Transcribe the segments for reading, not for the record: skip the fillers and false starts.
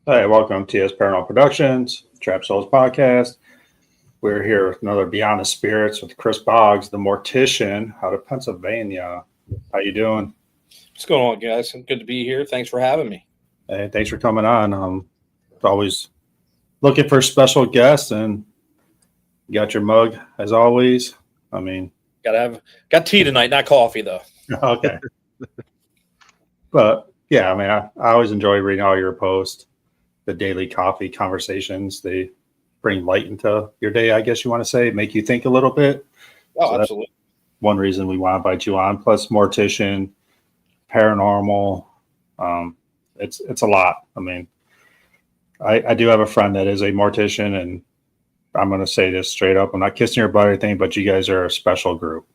Hi, welcome to TS Paranormal Productions, Trap Souls Podcast. We're here with another Beyond the Spirits with Chris Boggs, the Mortician, out of Pennsylvania. How you doing? What's going on, guys? Good to be here. Thanks for having me. Hey, thanks for coming on. Always looking for special guests, and you got your mug as always. Got tea tonight, not coffee though. Okay. But yeah, I always enjoy reading all your posts, the daily coffee conversations. They bring light into your day, I guess you want to say, make you think a little bit. Oh, so absolutely. One reason we want to invite you on. Plus, mortician, paranormal. It's a lot. I do have a friend that is a mortician, and I'm going to say this straight up. I'm not kissing your butt or anything, but you guys are a special group.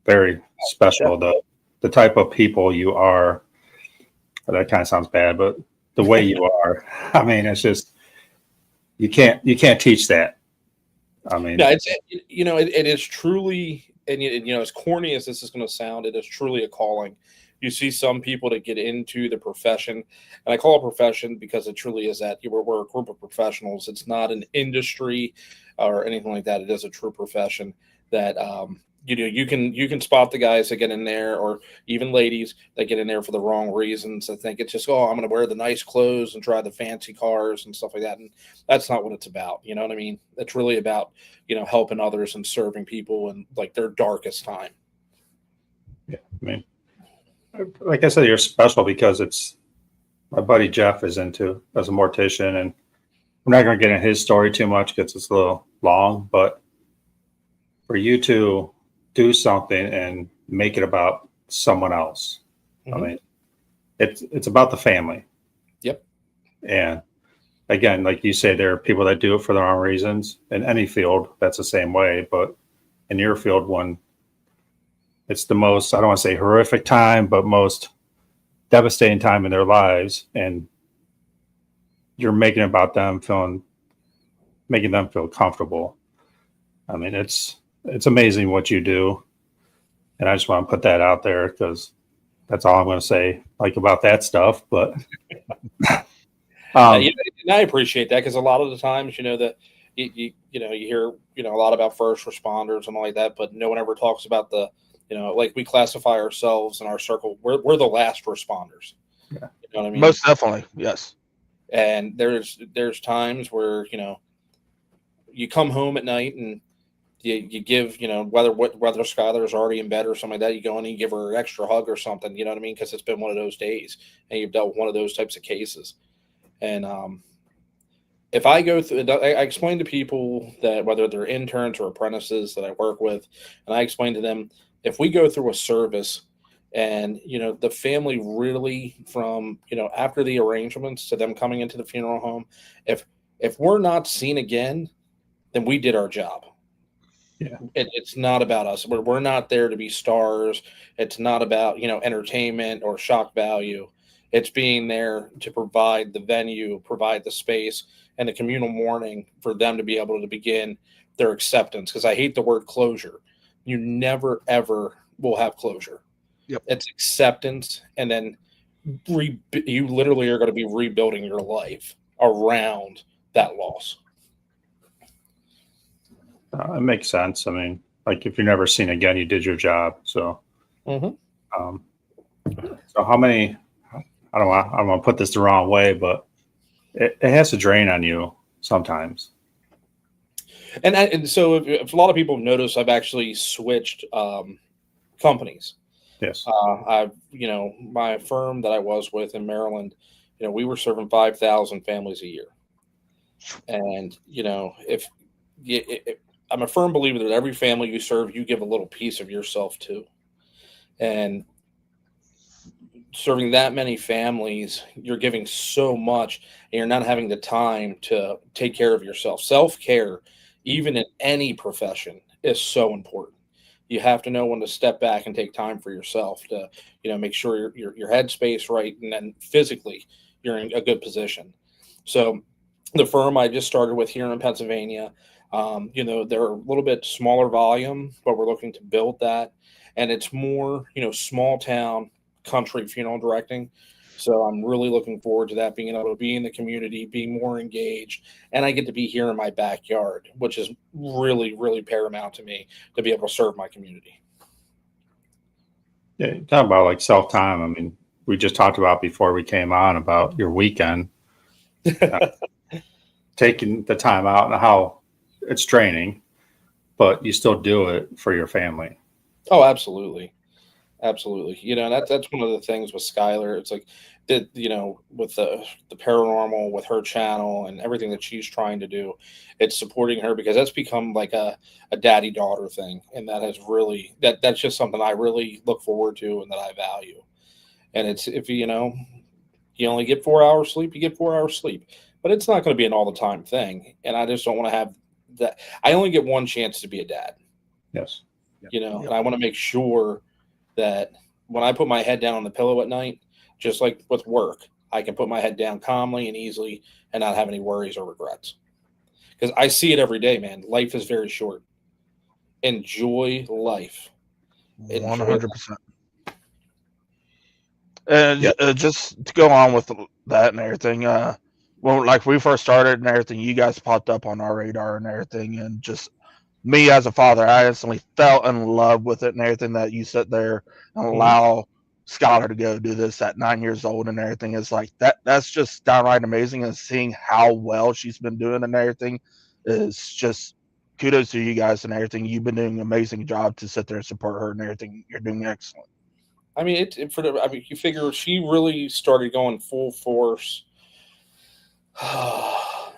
Very special. The type of people you are. That kind of sounds bad, but the way you are. It's just you can't teach that. It is truly, and as corny as this is going to sound, it is truly a calling. You see some people that get into the profession, and I call it profession because it truly is that. We're a group of professionals. It's not an industry or anything like that. It is a true profession that you can spot the guys that get in there, or even ladies that get in there for the wrong reasons. I think it's just, I'm going to wear the nice clothes and drive the fancy cars and stuff like that. And that's not what it's about. You know what I mean? It's really about, helping others and serving people in like their darkest time. Yeah. Like I said, you're special because it's my buddy Jeff is into as a mortician, and we're not going to get into his story too much because it's a little long, but for you to do something and make it about someone else. Mm-hmm. It's about the family. Yep. And again, like you say, there are people that do it for the wrong reasons. In any field, that's the same way. But in your field, when it's the most, I don't want to say horrific time, but most devastating time in their lives, and you're making it about them, making them feel comfortable. It's amazing what you do. And I just want to put that out there because that's all I'm going to say about that stuff. But and I appreciate that because a lot of the times, that you hear, a lot about first responders and all like that, but no one ever talks about the, like we classify ourselves in our circle. We're the last responders. Yeah. You know what I mean? Most definitely. Yes. And there's times where, you come home at night and you give, whether Skylar is already in bed or something like that, you go in and you give her an extra hug or something, you know what I mean? Because it's been one of those days and you've dealt with one of those types of cases. And if I go through, I explain to people that whether they're interns or apprentices that I work with, and I explain to them, if we go through a service and, the family really from, after the arrangements to them coming into the funeral home, if we're not seen again, then we did our job. Yeah, it's not about us. We're not there to be stars. It's not about, entertainment or shock value. It's being there to provide the venue, provide the space, and the communal mourning for them to be able to begin their acceptance. Because I hate the word closure. You never, ever will have closure. Yep. It's acceptance, and then you literally are going to be rebuilding your life around that loss. It makes sense. If you're never seen again, you did your job. So, mm-hmm. So how many? I don't want to put this the wrong way, but it has to drain on you sometimes. And so if a lot of people have noticed, I've actually switched companies. Yes. My firm that I was with in Maryland, we were serving 5,000 families a year, and I'm a firm believer that every family you serve, you give a little piece of yourself to. And serving that many families, you're giving so much, and you're not having the time to take care of yourself. Self-care, even in any profession, is so important. You have to know when to step back and take time for yourself to, make sure your headspace right, and then physically you're in a good position. So the firm I just started with here in Pennsylvania, they're a little bit smaller volume, but we're looking to build that. And it's more, small town country funeral directing. So I'm really looking forward to that, being able to be in the community, being more engaged, and I get to be here in my backyard, which is really, really paramount to me to be able to serve my community. Yeah, talk about like self time. I mean, we just talked about before we came on about your weekend, taking the time out and how it's draining, but you still do it for your family. Oh, absolutely. Absolutely. That's one of the things with Skylar. It's like that, with the paranormal, with her channel and everything that she's trying to do, it's supporting her because that's become like a daddy daughter thing. And that has really that's just something I really look forward to and that I value. And it's if you only get 4 hours sleep, you get 4 hours sleep. But it's not going to be an all the time thing. And I just don't want to have that. I only get one chance to be a dad. Yes. And I want to make sure that when I put my head down on the pillow at night, just like with work, I can put my head down calmly and easily and not have any worries or regrets. Because I see it every day, man. Life is very short. Enjoy life. 100%. And just to go on with that and everything, when like we first started and everything, you guys popped up on our radar and everything, and just me as a father, I instantly fell in love with it and everything that you sit there and allow Skylar to go do this at 9 years old and everything. Is like that's just downright amazing, and seeing how well she's been doing and everything is just kudos to you guys and everything. You've been doing an amazing job to sit there and support her and everything. You're doing excellent. I mean, you figure she really started going full force either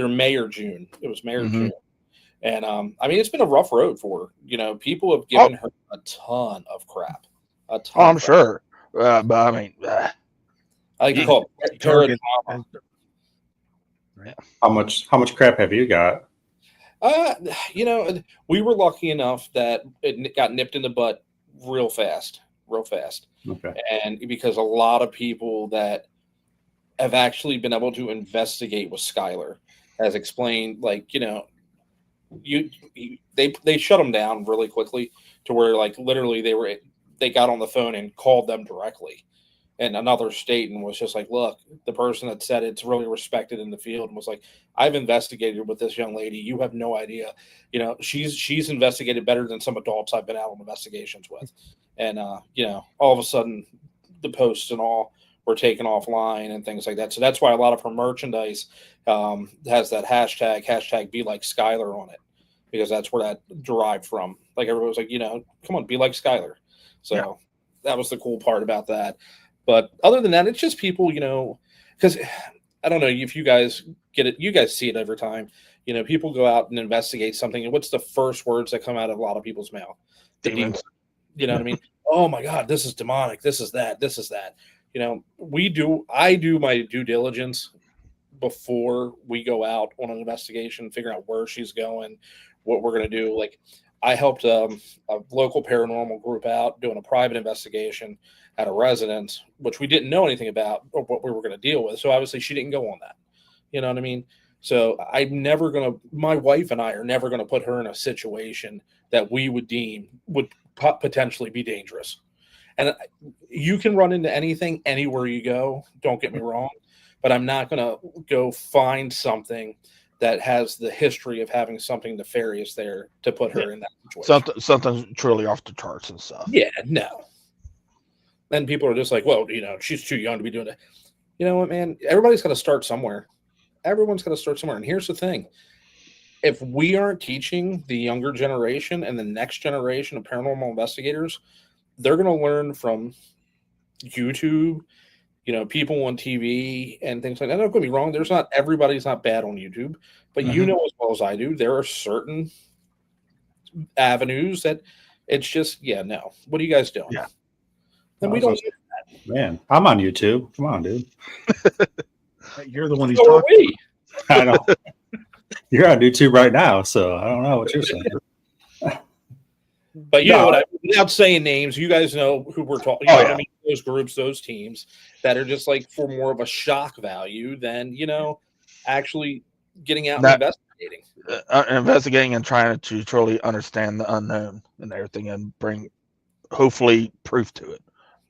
May or June. It was May or June. And I mean, it's been a rough road for her. People have given her a ton of crap. A ton. I'm sure, but I mean, I like to call it paradrama. How much crap have you got? We were lucky enough that it got nipped in the butt real fast. Okay. And because a lot of people that have actually been able to investigate with Skylar has explained, like, they shut them down really quickly to where, like, literally they got on the phone and called them directly in another state and was just like, look, the person that said it's really respected in the field and was like, I've investigated with this young lady. You have no idea. She's investigated better than some adults I've been out on investigations with. And, all of a sudden the posts and all were taken offline and things like that. So that's why a lot of her merchandise has that hashtag be like Skylar on it, because that's where that derived from. Like, everybody was like, come on, be like Skylar. So that was the cool part about that. But other than that, it's just people, because I don't know if you guys get it. You guys see it every time. People go out and investigate something. And what's the first words that come out of a lot of people's mouth? Demons. You know what I mean? Oh my God, this is demonic. This is that. This is that. I do my due diligence before we go out on an investigation, figure out where she's going, what we're going to do. Like, I helped a local paranormal group out doing a private investigation at a residence, which we didn't know anything about or what we were going to deal with. So obviously she didn't go on that. You know what I mean? So my wife and I are never going to put her in a situation that we would deem would potentially be dangerous. And you can run into anything anywhere you go. Don't get me wrong, but I'm not going to go find something that has the history of having something nefarious there to put her in that situation. Something truly off the charts and stuff. Yeah, no. And people are just like, well, she's too young to be doing it. You know what, man? Everybody's got to start somewhere. Everyone's got to start somewhere. And here's the thing. If we aren't teaching the younger generation and the next generation of paranormal investigators, they're going to learn from YouTube, people on TV and things like that. Don't get me wrong. Everybody's not bad on YouTube, but as well as I do, there are certain avenues that it's just, no. What are you guys doing? Yeah. And we don't do that. Man, I'm on YouTube. Come on, dude. You're the one who's talking. I know. You're on YouTube right now, so I don't know what you're saying. But know what without saying names, you guys know who we're talking about. I mean, those groups, those teams that are just like for more of a shock value than, actually getting out and investigating. Investigating and trying to truly understand the unknown and everything and bring, hopefully, proof to it.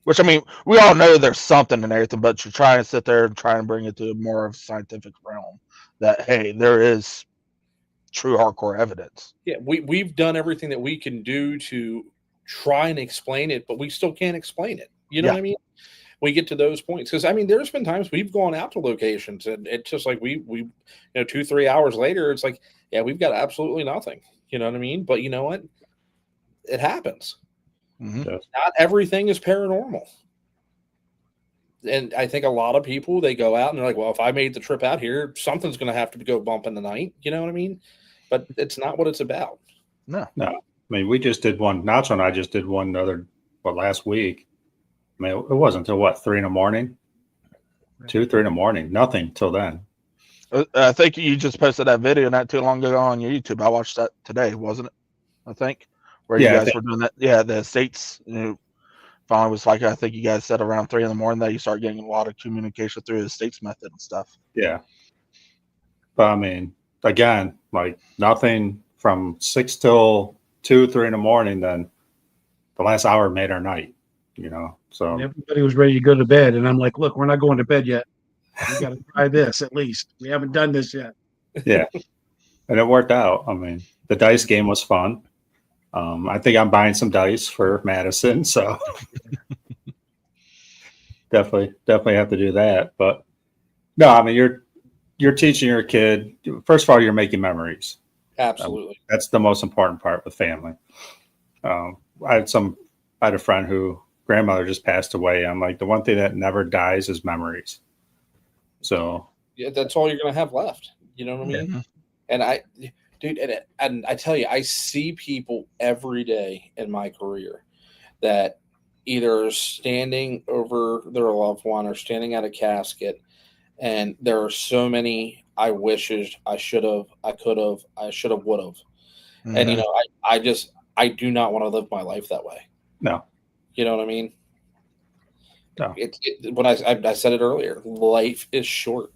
Which, I mean, we all know there's something and everything, but you try and sit there and try and bring it to more of a scientific realm that, hey, there is true hardcore evidence. Yeah, we've done everything that we can do to try and explain it, but we still can't explain it. You know what I mean? We get to those points because I mean, there's been times we've gone out to locations and it's just like we 2-3 hours later, it's like, yeah, we've got absolutely nothing. You know what I mean? But you know what? It happens. Mm-hmm. Yes. Not everything is paranormal. And I think a lot of people, they go out and they're like, well, if I made the trip out here, something's going to have to go bump in the night. You know what I mean? But it's not what it's about. No. I mean, we just did one. Nacho and I just did one last week. I mean, it wasn't until 3 in the morning, 2, 3 in the morning. Nothing till then. I think you just posted that video not too long ago on your YouTube. I watched that today, wasn't it? I think where you guys were doing that. Yeah, the states. Finally was like, I think you guys said around 3 in the morning that you start getting a lot of communication through the states method and stuff. Yeah. But I mean, again, like nothing from 6 till 2, 3 in the morning. Then the last hour made our night. So And everybody was ready to go to bed, and I'm like, "Look, we're not going to bed yet. We got to try this at least. We haven't done this yet." yeah, and it worked out. I mean, the dice game was fun. I think I'm buying some dice for Madison, so definitely have to do that. But no, I mean, you're teaching your kid. First of all, you're making memories. Absolutely. That's the most important part with family. I had a friend who grandmother just passed away. I'm like, the one thing that never dies is memories. So Yeah, that's all you're going to have left. You know what I mean? Mm-hmm. And dude, and I tell you, I see people every day in my career that either are standing over their loved one or standing at a casket. And there are so many I wishes, I should have, I could have, I should have, would have. Mm-hmm. And, I do not want to live my life that way. no. You know what I mean? No. When I said it earlier, life is short.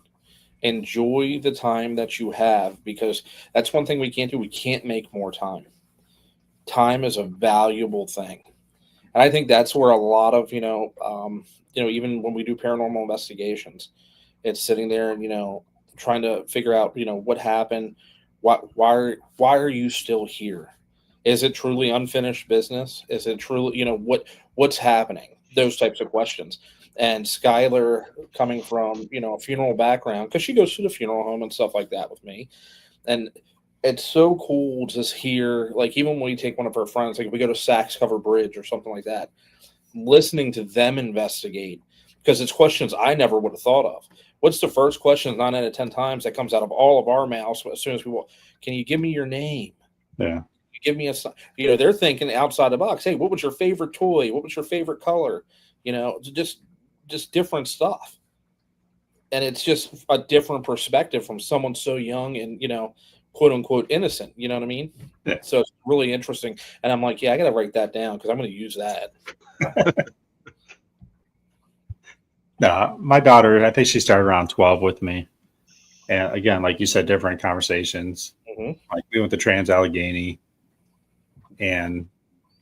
Enjoy the time that you have, because that's one thing we can't do. We can't make more time. Time is a valuable thing. And I think that's where a lot of, even when we do paranormal investigations, it's sitting there and, trying to figure out, what happened. Why are you still here? Is it truly unfinished business? Is it truly, what's happening? Those types of questions. And Skylar, coming from, a funeral background, because she goes to the funeral home and stuff like that with me. And it's so cool to hear, like, even when we take one of her friends, like if we go to Sachs Cover Bridge or something like that, listening to them investigate, because it's questions I never would have thought of. What's the first question 9 out of 10 times that comes out of all of our mouths as soon as we walk? Can you give me your name? Yeah. Give me they're thinking outside the box. Hey, what was your favorite toy? What was your favorite color? Just different stuff. And it's just a different perspective from someone so young and, quote unquote innocent. You know what I mean? Yeah. So it's really interesting. And I'm like, yeah, I got to write that down because I'm going to use that. No, my daughter, I think she started around 12 with me. And again, like you said, different conversations. Mm-hmm. Like we went to Trans-Allegheny and,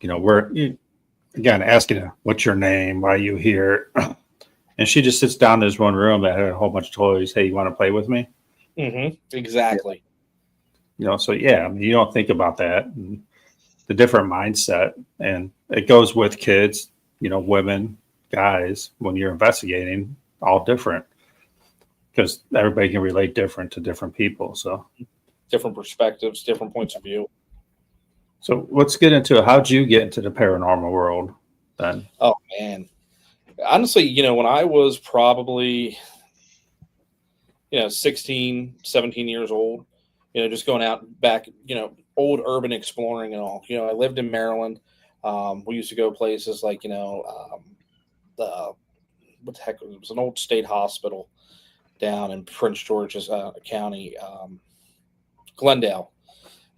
we're, again, asking her, what's your name? Why are you here? And she just sits down in this one room that had a whole bunch of toys. Hey, you want to play with me? Mm-hmm. Exactly. So yeah, I mean, you don't think about that. And the different mindset. And it goes with kids, women, guys, when you're investigating, all different. Because everybody can relate different to different people. So different perspectives, different points of view. So let's get into how'd you get into the paranormal world then? Oh man. Honestly, when I was probably 16, 17 years old, just going out back, old urban exploring and all. I lived in Maryland. We used to go places like, what the heck, it was an old state hospital down in Prince George's County, Glendale.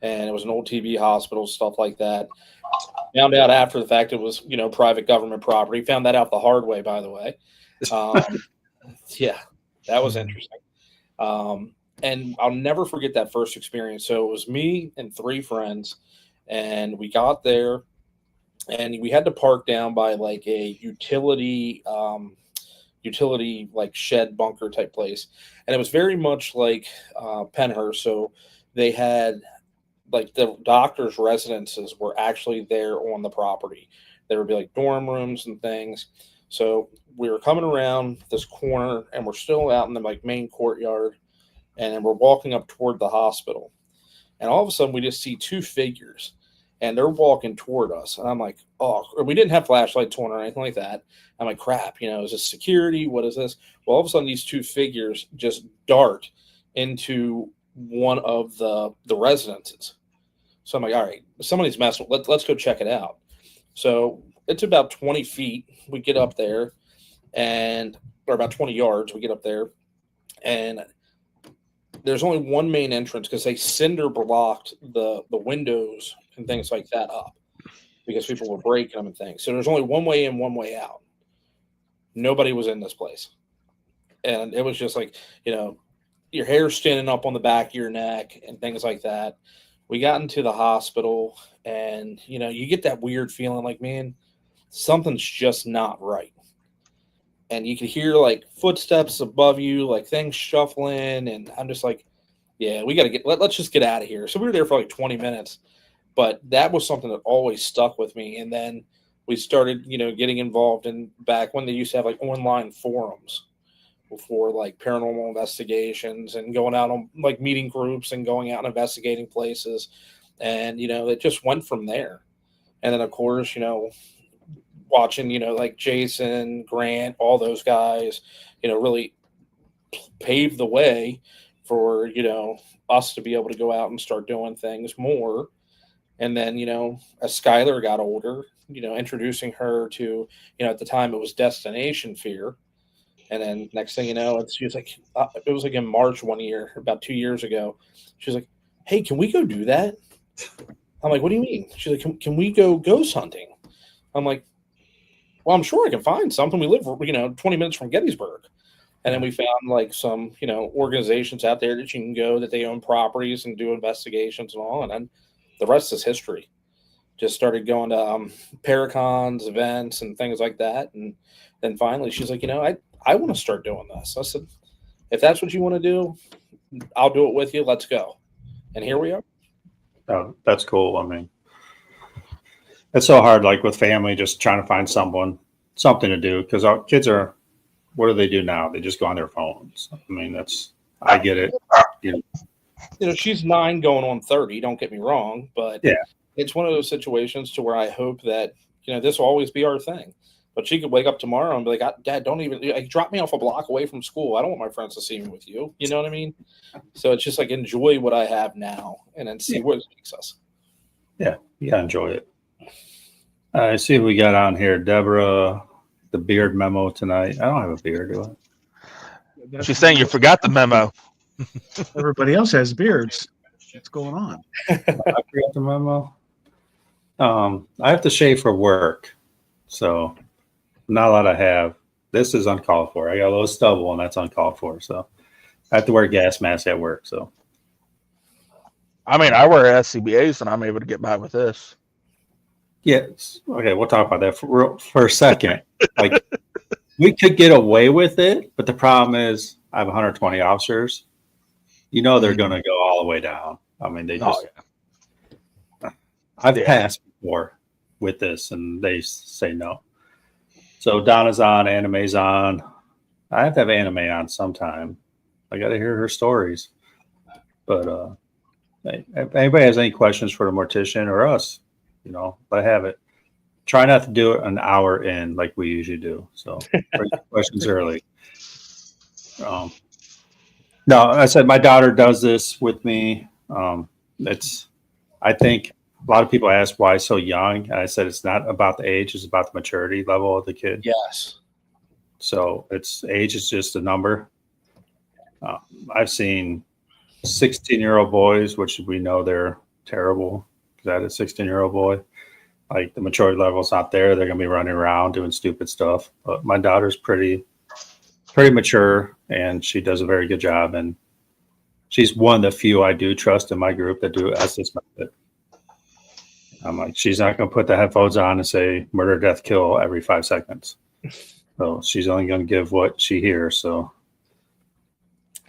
And it was an old TB hospital, stuff like that. Found out after the fact it was, private government property. Found that out the hard way, by the way. Yeah, that was interesting. And I'll never forget that first experience. So it was me and 3 friends, and we got there, and we had to park down by like a utility like shed bunker type place, and it was very much like Penhurst. So they had like the doctors' residences were actually there on the property. There would be like dorm rooms and things. So we were coming around this corner, and we're still out in the like main courtyard, and then we're walking up toward the hospital, and all of a sudden we just see two figures, and they're walking toward us, and I'm like, oh, we didn't have flashlights on or anything like that. I'm like, crap, is this security? What is this? Well, all of a sudden these two figures just dart into one of the residences. So I'm like, all right, somebody's messing. Let's go check it out. So it's about 20 feet. We get up there, or about 20 yards. We get up there, and there's only one main entrance because they cinder blocked the windows and things like that up because people were breaking them and things. So there's only one way in, one way out. Nobody was in this place. And it was just like, your hair standing up on the back of your neck and things like that. We got into the hospital, and, you get that weird feeling like, man, something's just not right. And you could hear like footsteps above you, like things shuffling. And I'm just like, yeah, we got to let's just get out of here. So we were there for like 20 minutes, but that was something that always stuck with me. And then we started, getting involved in back when they used to have like online forums for like paranormal investigations and going out on like meeting groups and going out and investigating places. And, it just went from there. And then of course, watching, like Jason, Grant, all those guys, really paved the way for, us to be able to go out and start doing things more. And then, as Skylar got older, introducing her to, at the time it was Destination Fear. And then next thing you know, she was like, it was like in March one year, about 2 years ago. She was like, hey, can we go do that? I'm like, what do you mean? She's like, can we go ghost hunting? I'm like, well, I'm sure I can find something. We live, 20 minutes from Gettysburg. And then we found like some, organizations out there that you can go that they own properties and do investigations and all. And then the rest is history. Just started going to Paracons, events and things like that. And then finally she's like, I want to start doing this. I said, if that's what you want to do, I'll do it with you. Let's go. And here we are. Oh, that's cool. I mean, it's so hard, like with family, just trying to find something to do, because our kids what do they do now? They just go on their phones. I mean, I get it. She's 9 going on 30. Don't get me wrong, but yeah, it's one of those situations to where I hope that, this will always be our thing. But she could wake up tomorrow and be like, Dad, don't even drop me off a block away from school. I don't want my friends to see me with you. You know what I mean? So it's just like enjoy what I have now and then see where it takes us. Yeah, you gotta enjoy it. I see what we got on here. Deborah, the beard memo tonight. I don't have a beard, do I? She's saying you forgot the memo. Everybody else has beards. What's going on? I forgot the memo. I have to shave for work, so not a lot I have. This is uncalled for. I got a little stubble, and that's uncalled for. So I have to wear a gas mask at work. So I mean, I wear SCBAs, and I'm able to get by with this. yes, okay, we'll talk about that for a second. Like, we could get away with it, but the problem is I have 120 officers. They're going to go all the way down. I mean, they just. I've passed before with this, and they say no. So Donna's on, Anime's on. I have to have Anime on sometime. I got to hear her stories. But if anybody has any questions for the Mortician or us, I have it. Try not to do it an hour in like we usually do. So bring questions early. No, I said my daughter does this with me. I think a lot of people ask why so young. And I said it's not about the age; it's about the maturity level of the kid. Yes. So age is just a number. I've seen 16-year-old boys, which we know they're terrible. That is a 16-year-old boy. Like, the maturity level's not there. They're gonna be running around doing stupid stuff. But my daughter's pretty mature, and she does a very good job. And she's one of the few I do trust in my group that do Estes method. I'm like, she's not going to put the headphones on and say murder, death, kill every 5 seconds. So she's only going to give what she hears. So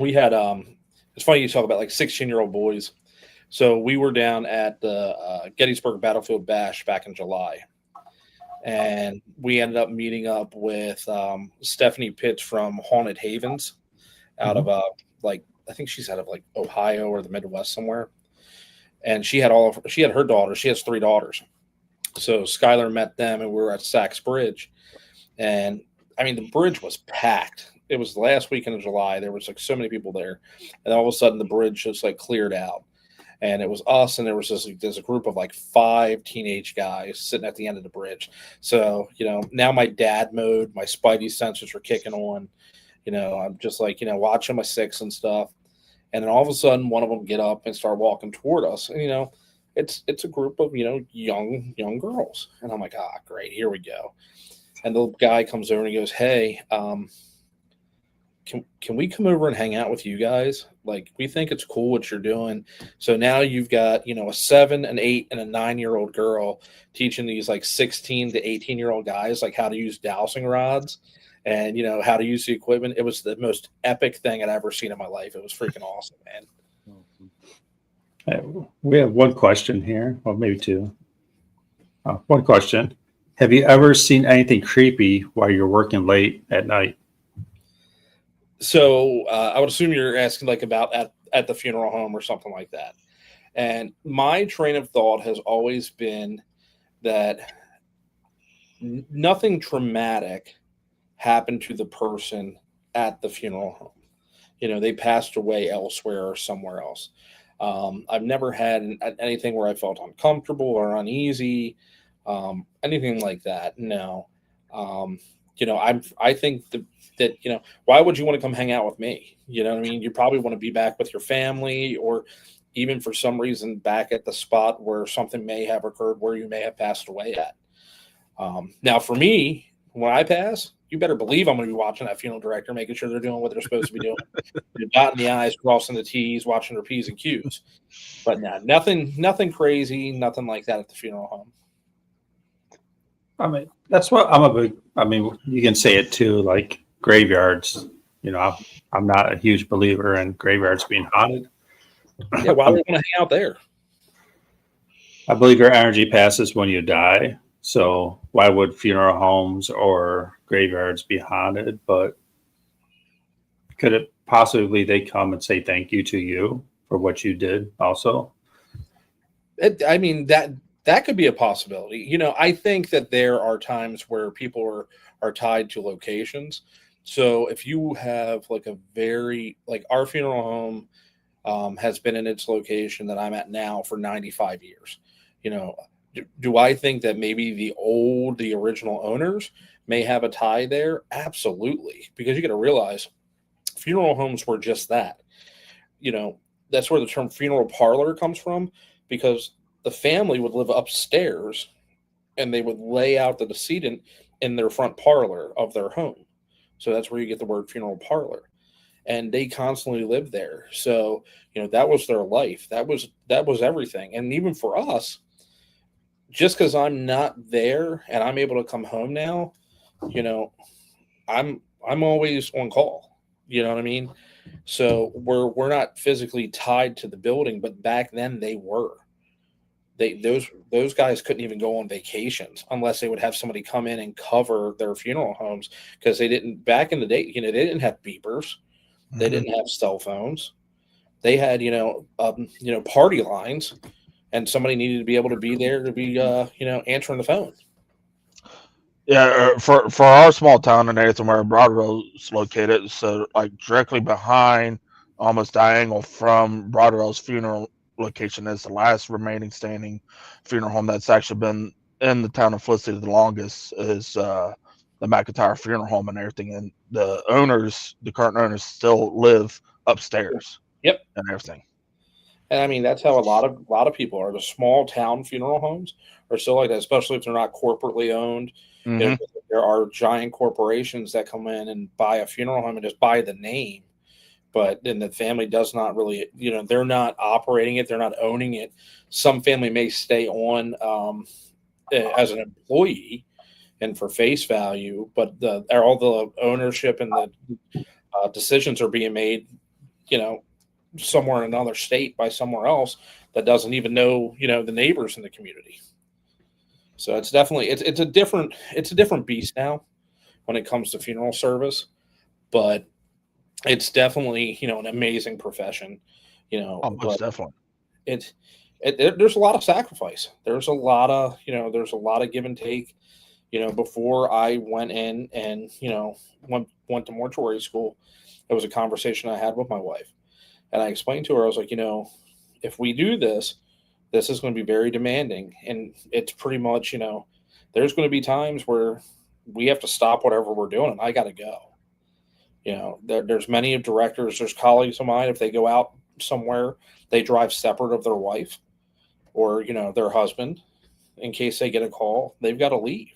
We had it's funny you talk about like 16-year-old boys. So we were down at the Gettysburg Battlefield Bash back in July, and we ended up meeting up with Stephanie Pitts from Haunted Havens out of like, I think she's out of like Ohio or the Midwest somewhere. And she had her daughters. She has 3 daughters. So Skylar met them, and we were at Sachs Bridge. And I mean, the bridge was packed. It was the last weekend of July. There was like so many people there. And all of a sudden the bridge just like cleared out. And it was us, and there was there's a group of like 5 teenage guys sitting at the end of the bridge. So, now my dad mode, my spidey sensors are kicking on. I'm just like, watching my 6 and stuff. And then all of a sudden, one of them get up and start walking toward us. And, it's a group of, young girls. And I'm like, great, here we go. And the guy comes over and he goes, hey, can we come over and hang out with you guys? Like, we think it's cool what you're doing. So now you've got, a 7, an 8, and a 9-year-old girl teaching these like 16 to 18-year-old guys like how to use dowsing rods and, how to use the equipment. It was the most epic thing I'd ever seen in my life. It was freaking awesome, man. We have one question here, well, maybe 2. One question. Have you ever seen anything creepy while you're working late at night? So I would assume you're asking like about at the funeral home or something like that. And my train of thought has always been that nothing traumatic happened to the person at the funeral home. They passed away elsewhere or somewhere else. I've never had anything where I felt uncomfortable or uneasy, anything like that. No. I think that, why would you want to come hang out with me? You know what I mean? You probably want to be back with your family, or even for some reason back at the spot where something may have occurred where you may have passed away at. Now for me, when I pass, you better believe I'm going to be watching that funeral director, making sure they're doing what they're supposed to be doing. You're dotting the I's, crossing the T's, watching their P's and Q's. But nothing crazy, nothing like that at the funeral home. I mean, that's what I'm a big, you can say it too, like graveyards. I'm not a huge believer in graveyards being haunted. Yeah, why would we want to hang out there? I believe your energy passes when you die. So why would funeral homes or graveyards be haunted? But could it possibly they come and say thank you to you for what you did also? That could be a possibility. I think that there are times where people are tied to locations. So if you have like our funeral home has been in its location that I'm at now for 95 years. Do I think that maybe the original owners may have a tie there? Absolutely. Because you got to realize funeral homes were just that. That's where the term funeral parlor comes from, because the family would live upstairs and they would lay out the decedent in their front parlor of their home. So that's where you get the word funeral parlor. And they constantly lived there. So, that was their life. That was everything. And even for us, just because I'm not there and I'm able to come home now, I'm always on call. You know what I mean? So we're not physically tied to the building, but back then they were. Those guys couldn't even go on vacations unless they would have somebody come in and cover their funeral homes, because they didn't, back in the day, they didn't have beepers. They didn't have cell phones. They had, party lines, and somebody needed to be able to be there to be, answering the phone. Yeah, for our small town and everything where Broadwell's located, so like directly behind, almost diagonal from Broadwell's funeral location is the last remaining standing funeral home that's actually been in the town of Felicity the longest, is the McIntyre Funeral Home and everything. And the current owners still live upstairs. Yep. And everything. And that's how a lot of people are. The small town funeral homes are still like that, especially if they're not corporately owned. Mm-hmm. There are giant corporations that come in and buy a funeral home and just buy the name, but then the family does not really, they're not operating it, they're not owning it. Some family may stay on as an employee and for face value, but all the ownership and the decisions are being made, somewhere in another state by somewhere else that doesn't even know, the neighbors in the community. So it's definitely it's a different beast now when it comes to funeral service, but it's definitely an amazing profession, Most but definitely. there's a lot of sacrifice. There's a lot of give and take. Before I went in and went to mortuary school, it was a conversation I had with my wife, and I explained to her, I was like, if we do this, this is going to be very demanding, and it's pretty much there's going to be times where we have to stop whatever we're doing, and I got to go. There's many directors, there's colleagues of mine, if they go out somewhere, they drive separate of their wife or, their husband in case they get a call. They've got to leave.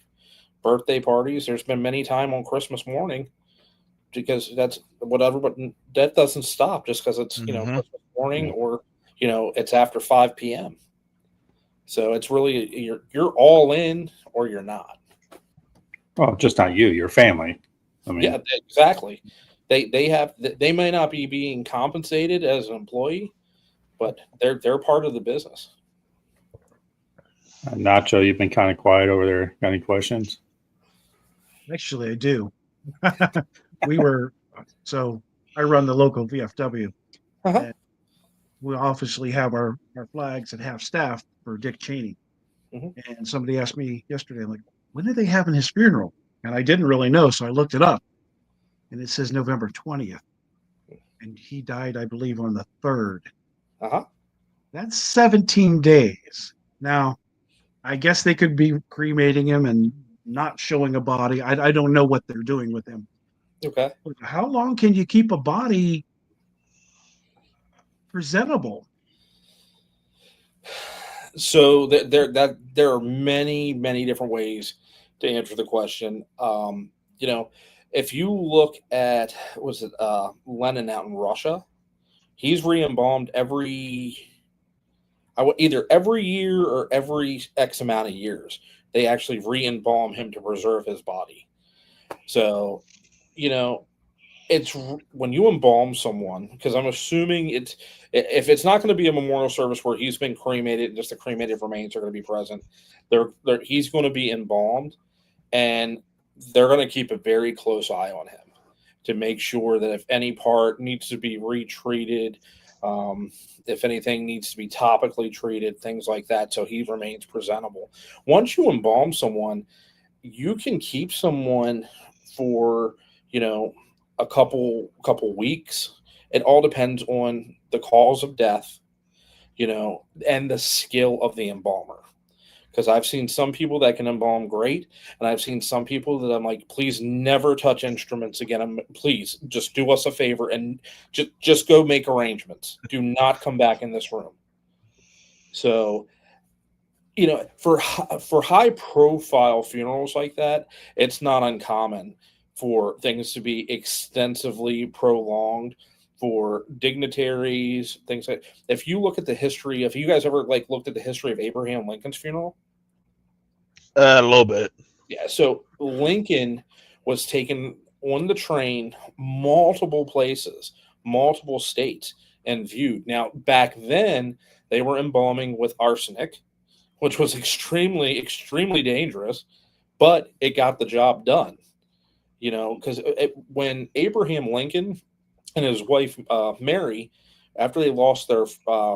Birthday parties, there's been many time on Christmas morning because that's whatever, but that doesn't stop just because it's, Christmas morning or, it's after 5 p.m. So it's really, you're all in or you're not. Well, just not you, your family. I mean, yeah, exactly. They may not be being compensated as an employee, but they're part of the business. Nacho, you've been kind of quiet over there. Got any questions? Actually, I do. So I run the local VFW. Uh-huh. And we obviously have our flags and have staff for Dick Cheney. Mm-hmm. And somebody asked me yesterday, I'm like, when are they having his funeral? And I didn't really know, so I looked it up. And it says November 20th. And he died, I believe, on the 3rd. Uh-huh. That's 17 days. Now, I guess they could be cremating him and not showing a body. I don't know what they're doing with him. Okay. How long can you keep a body presentable? So there are many, many different ways to answer the question. If you look at Lenin out in Russia, he's re-embalmed either every year or every X amount of years. They actually re-embalm him to preserve his body. So, it's when you embalm someone, because I'm assuming if it's not going to be a memorial service where he's been cremated and just the cremated remains are going to be present, he's going to be embalmed, and they're going to keep a very close eye on him to make sure that if any part needs to be retreated, if anything needs to be topically treated, things like that, so he remains presentable. Once you embalm someone, you can keep someone for a couple weeks. It all depends on the cause of death, and the skill of the embalmer. Because I've seen some people that can embalm great, and I've seen some people that I'm like, please never touch instruments again. Please just do us a favor and just go make arrangements. Do not come back in this room. So, for high profile funerals like that, it's not uncommon for things to be extensively prolonged for dignitaries, things like. If you look at the history, if you guys ever looked at the history of Abraham Lincoln's funeral, a little bit. Yeah. So Lincoln was taken on the train multiple places, multiple states, and viewed. Now, back then, they were embalming with arsenic, which was extremely, extremely dangerous, but it got the job done. Because when Abraham Lincoln and his wife Mary, after they lost their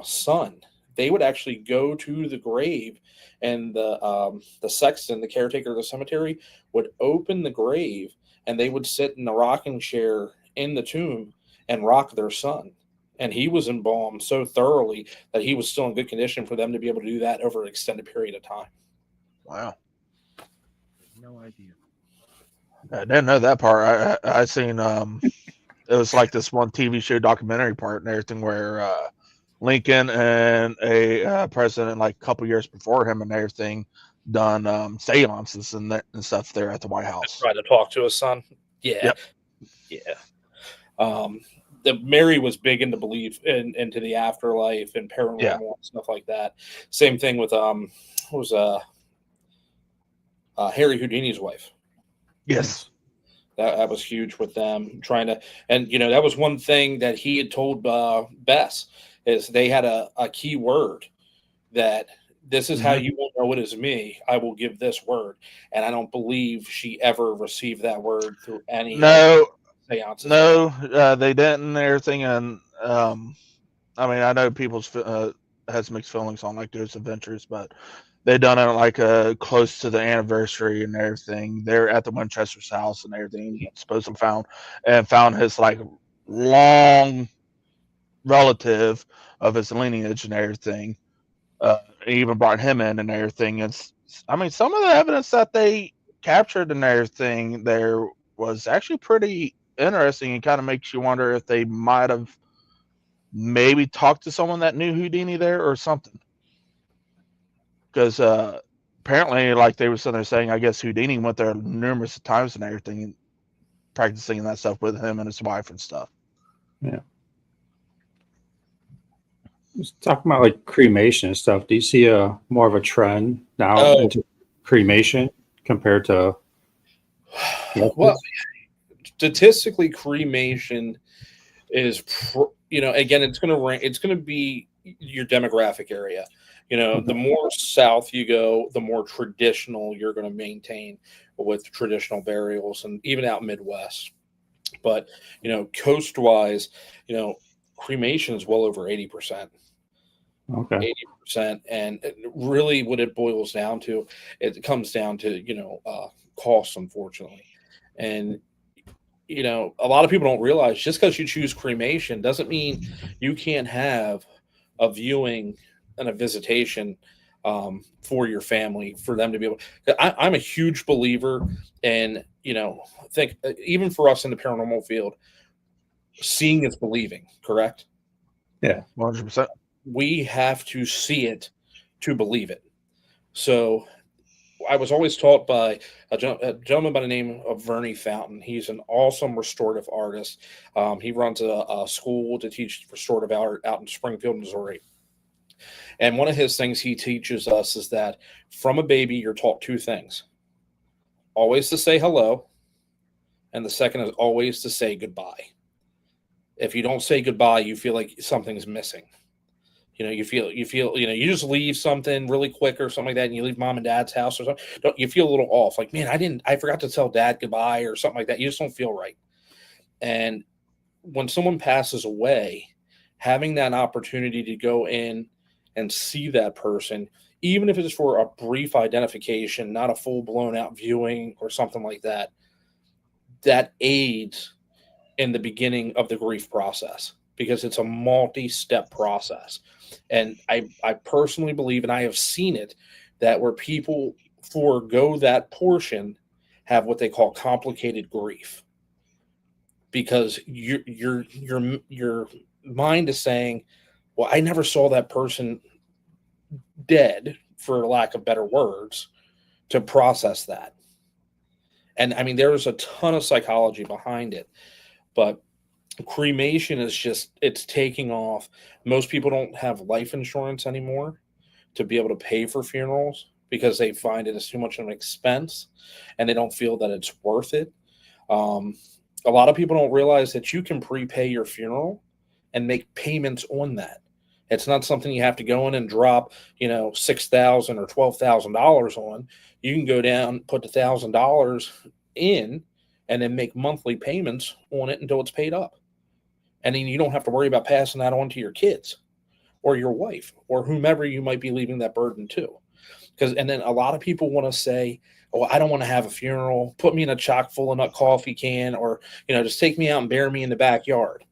son, they would actually go to the grave, and the sexton, the caretaker of the cemetery, would open the grave, and they would sit in the rocking chair in the tomb and rock their son. And he was embalmed so thoroughly that he was still in good condition for them to be able to do that over an extended period of time. Wow. No idea. I didn't know that part. I seen it was like this one TV show documentary part and everything where Lincoln and a president like a couple years before him and everything done seances and stuff there at the White House. Trying to talk to his son. Yeah. Yep. Yeah. Mary was big into belief into the afterlife and paranormal and stuff like that. Same thing with what was Harry Houdini's wife. Yes. That was huge with them trying to, and that was one thing that he had told Bess is they had a key word that this is how you will know it is me. I will give this word, and I don't believe she ever received that word through any seances. No, they didn't and everything, and I mean I know people's has mixed feelings on like Ghost Adventures, but they done it like close to the anniversary and everything. They're at the Winchester's house and everything. Supposedly found his like long relative of his lineage and everything. He even brought him in and everything. I mean, some of the evidence that they captured and everything there was actually pretty interesting and kind of makes you wonder if they might have maybe talked to someone that knew Houdini there or something. Because apparently, like they were sitting there saying, I guess Houdini went there numerous times and everything, and practicing that stuff with him and his wife and stuff. Yeah. Just talking about like cremation and stuff. Do you see more of a trend now into cremation compared to? Well, statistically, cremation is, again, it's going to be your demographic area. The more south you go, the more traditional you're going to maintain with traditional burials, and even out Midwest. But coast-wise, cremation is well over 80%. Okay. 80%, and really, what it boils down to, it comes down to costs, unfortunately, and a lot of people don't realize just because you choose cremation doesn't mean you can't have a viewing and a visitation for your family, for them to be able. I'm a huge believer in think even for us in the paranormal field, seeing is believing. Correct? Yeah, 100%. We have to see it to believe it. So I was always taught by a gentleman by the name of Vernie Fountain. He's an awesome restorative artist. He runs a school to teach restorative art out in Springfield, Missouri. And one of his things he teaches us is that from a baby, you're taught two things. Always to say hello. And the second is always to say goodbye. If you don't say goodbye, you feel like something's missing. You feel, you just leave something really quick or something like that, and you leave mom and dad's house or something. You feel a little off, like, man, I forgot to tell dad goodbye or something like that. You just don't feel right. And when someone passes away, having that opportunity to go in and see that person, even if it's for a brief identification, not a full blown out viewing or something like that, that aids in the beginning of the grief process, because it's a multi-step process. And I personally believe, and I have seen it, that where people forego that portion have what they call complicated grief, because your mind is saying, well, I never saw that person dead, for lack of better words, to process that. And I mean, there's a ton of psychology behind it, but cremation is just, it's taking off. Most people don't have life insurance anymore to be able to pay for funerals because they find it as too much of an expense and they don't feel that it's worth it. A lot of people don't realize that you can prepay your funeral and make payments on that. It's not something you have to go in and drop, $6,000 or $12,000 on. You can go down, put the $1,000 in, and then make monthly payments on it until it's paid up. And then you don't have to worry about passing that on to your kids or your wife or whomever you might be leaving that burden to. And then a lot of people want to say, oh, I don't want to have a funeral. Put me in a chock full of nut coffee can, or, just take me out and bury me in the backyard.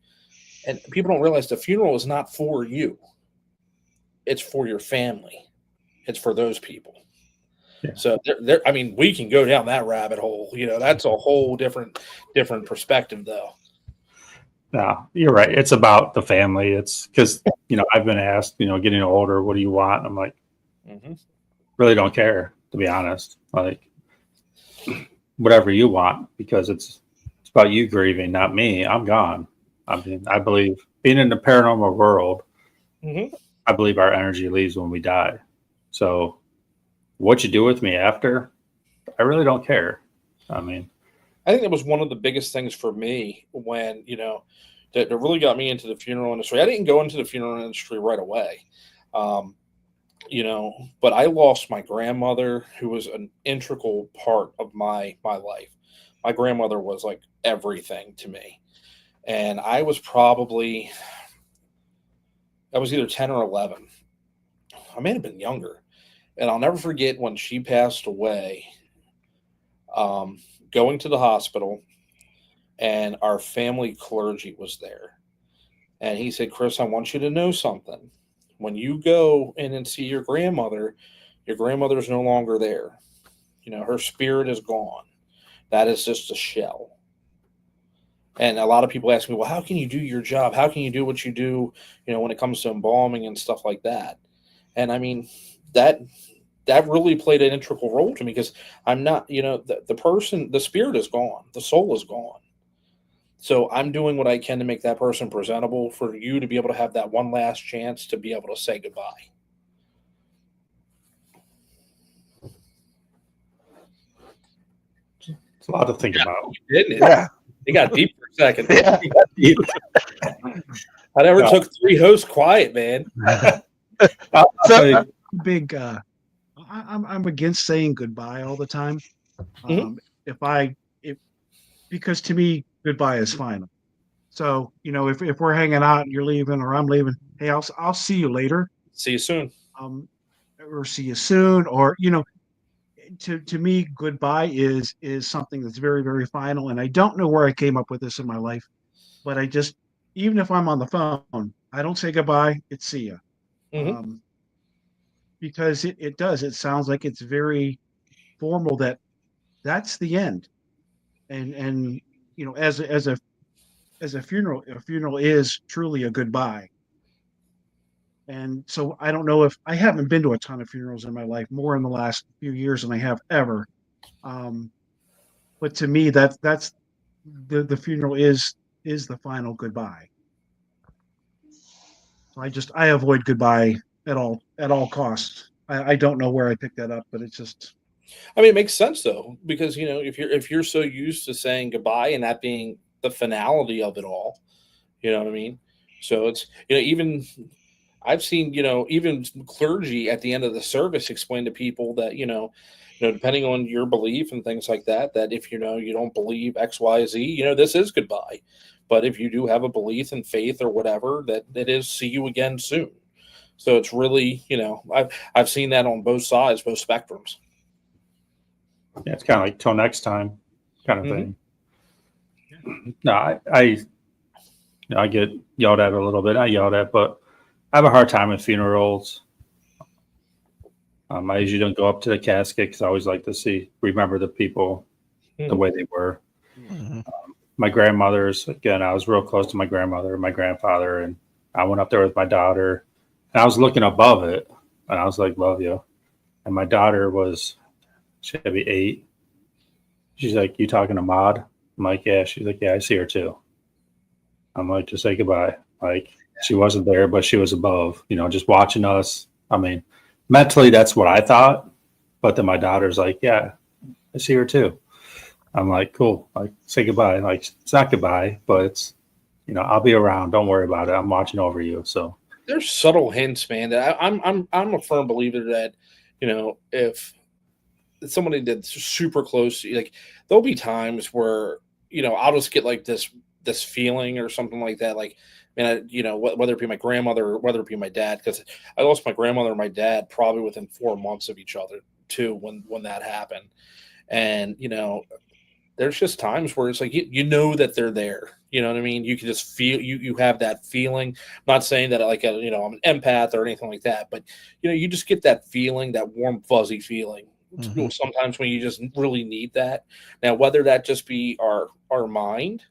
And people don't realize the funeral is not for you. It's for your family. It's for those people. Yeah. So I mean, we can go down that rabbit hole. That's a whole different perspective, though. No, you're right. It's about the family. It's because, I've been asked, getting older, what do you want? I'm like, really don't care, to be honest. Like, whatever you want, because it's about you grieving, not me. I'm gone. I mean, I believe being in the paranormal world, Mm-hmm. I believe our energy leaves when we die. So what you do with me after, I really don't care. I mean, I think that was one of the biggest things for me when, that really got me into the funeral industry. I didn't go into the funeral industry right away. Um, but I lost my grandmother, who was an integral part of my life. My grandmother was like everything to me. And I was either 10 or 11. I may have been younger. And I'll never forget when she passed away, um, going to the hospital, and our family clergy was there. And he said, Chris, I want you to know something. When you go in and see your grandmother's no longer there. Her spirit is gone. That is just a shell. And a lot of people ask me, well, how can you do your job? How can you do what you do, when it comes to embalming and stuff like that? And I mean, that really played an integral role to me, because I'm not, the spirit is gone. The soul is gone. So I'm doing what I can to make that person presentable for you to be able to have that one last chance to be able to say goodbye. it's a lot to think about. Didn't it? Yeah. It got deep for a second. Yeah. I never took 3 hosts quiet, man. I'll tell you, Big. I'm against saying goodbye all the time. Mhm. Because to me, goodbye is final. So if we're hanging out and you're leaving or I'm leaving, hey, I'll see you later. See you soon. Or see you soon, or to me, goodbye is something that's very, very final. And I don't know where I came up with this in my life, but even if I'm on the phone, I don't say goodbye. It's see ya. Mm-hmm. Because it sounds like it's very formal, that's the end. And as a funeral is truly a goodbye. And so I don't know, if I haven't been to a ton of funerals in my life, more in the last few years than I have ever. But to me, that's the funeral is the final goodbye. So I avoid goodbye at all costs. I don't know where I picked that up, but it's just. I mean, it makes sense though, because if you're so used to saying goodbye and that being the finality of it all, you know what I mean. So it's even I've seen even clergy at the end of the service explain to people that depending on your belief and things like that, that if you don't believe X, Y, Z, this is goodbye. But if you do have a belief and faith or whatever, that it is see you again soon. So it's really I've seen that on both sides, both spectrums. yeah, it's kind of like till next time kind of Mhm. thing. No, I get yelled at a little bit. Not yelled at, but I have a hard time with funerals. I usually don't go up to the casket because I always like to remember the people the way they were. Mhm. My grandmother's, again, I was real close to my grandmother and my grandfather, and I went up there with my daughter, and I was looking above it, and I was like, love you. And my daughter she'd be 8. She's like, you talking to Maud? I'm like, yeah. She's like, yeah, I see her too. I'm like, just say goodbye. Like, she wasn't there, but she was above, just watching us. I mean, mentally, that's what I thought. But then my daughter's like, yeah, I see her too. I'm like, cool. Like, say goodbye. Like, it's not goodbye, but it's, I'll be around. Don't worry about it. I'm watching over you. So There's subtle hints, man. That I'm a firm believer that if somebody that's super close, like there'll be times where I'll just get like this feeling or something like that, like man, whether it be my grandmother or whether it be my dad, because I lost my grandmother and my dad probably within 4 months of each other too when that happened. And there's just times where it's like that they're there. You know what I mean? You can just feel you have that feeling. I'm not saying that like I'm an empath or anything like that, but you just get that feeling, that warm fuzzy feeling. Mhm. Sometimes when you just really need that. Now, whether that just be our mind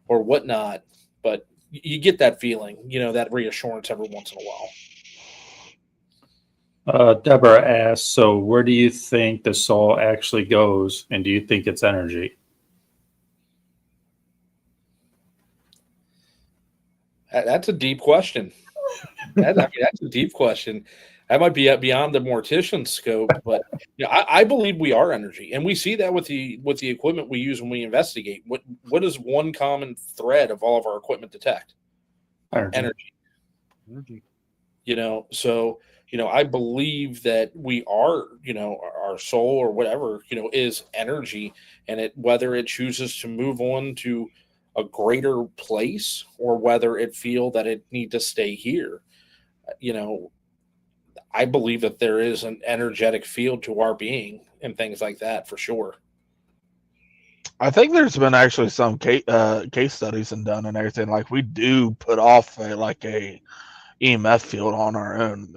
or whatnot, but you get that feeling, that reassurance every once in a while. Deborah asks, so where do you think the soul actually goes? And do you think it's energy? That's a deep question. That's a deep question. That might be beyond the mortician scope, but I believe we are energy, and we see that with the equipment we use when we investigate. What is one common thread of all of our equipment detect? Energy. So I believe that we are, our soul or whatever, is energy, and whether it chooses to move on to a greater place or whether it feel that it need to stay here, I believe that there is an energetic field to our being and things like that for sure. I think there's been actually some case studies and done and everything. Like we do put off a EMF field on our own.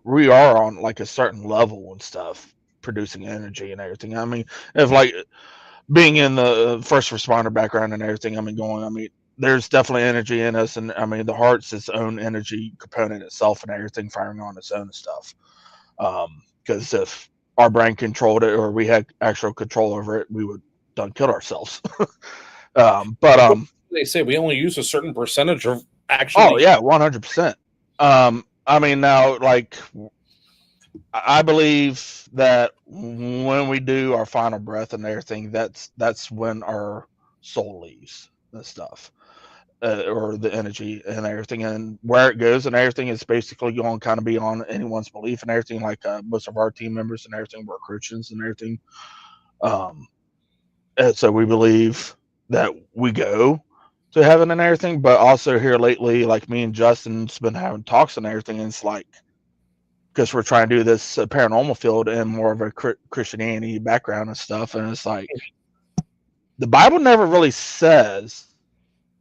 We are on like a certain level and stuff, producing energy and everything. I mean, if like being in the first responder background and everything, there's definitely energy in us, and I mean the heart's its own energy component itself and everything firing on its own stuff. Because if our brain controlled it or we had actual control over it, we would done kill ourselves. But they say we only use a certain percentage of actually. Oh yeah, 100%. I mean now, like I believe that when we do our final breath and everything, that's when our soul leaves and stuff. Or the energy and everything, and where it goes and everything is basically going to kind of be on anyone's belief and everything. Like most of our team members and everything were Christians and everything, and so we believe that we go to heaven and everything. But also here lately, like me and Justin's been having talks and everything, and it's like because we're trying to do this paranormal field and more of a Christianity background and stuff, and it's like the Bible never really says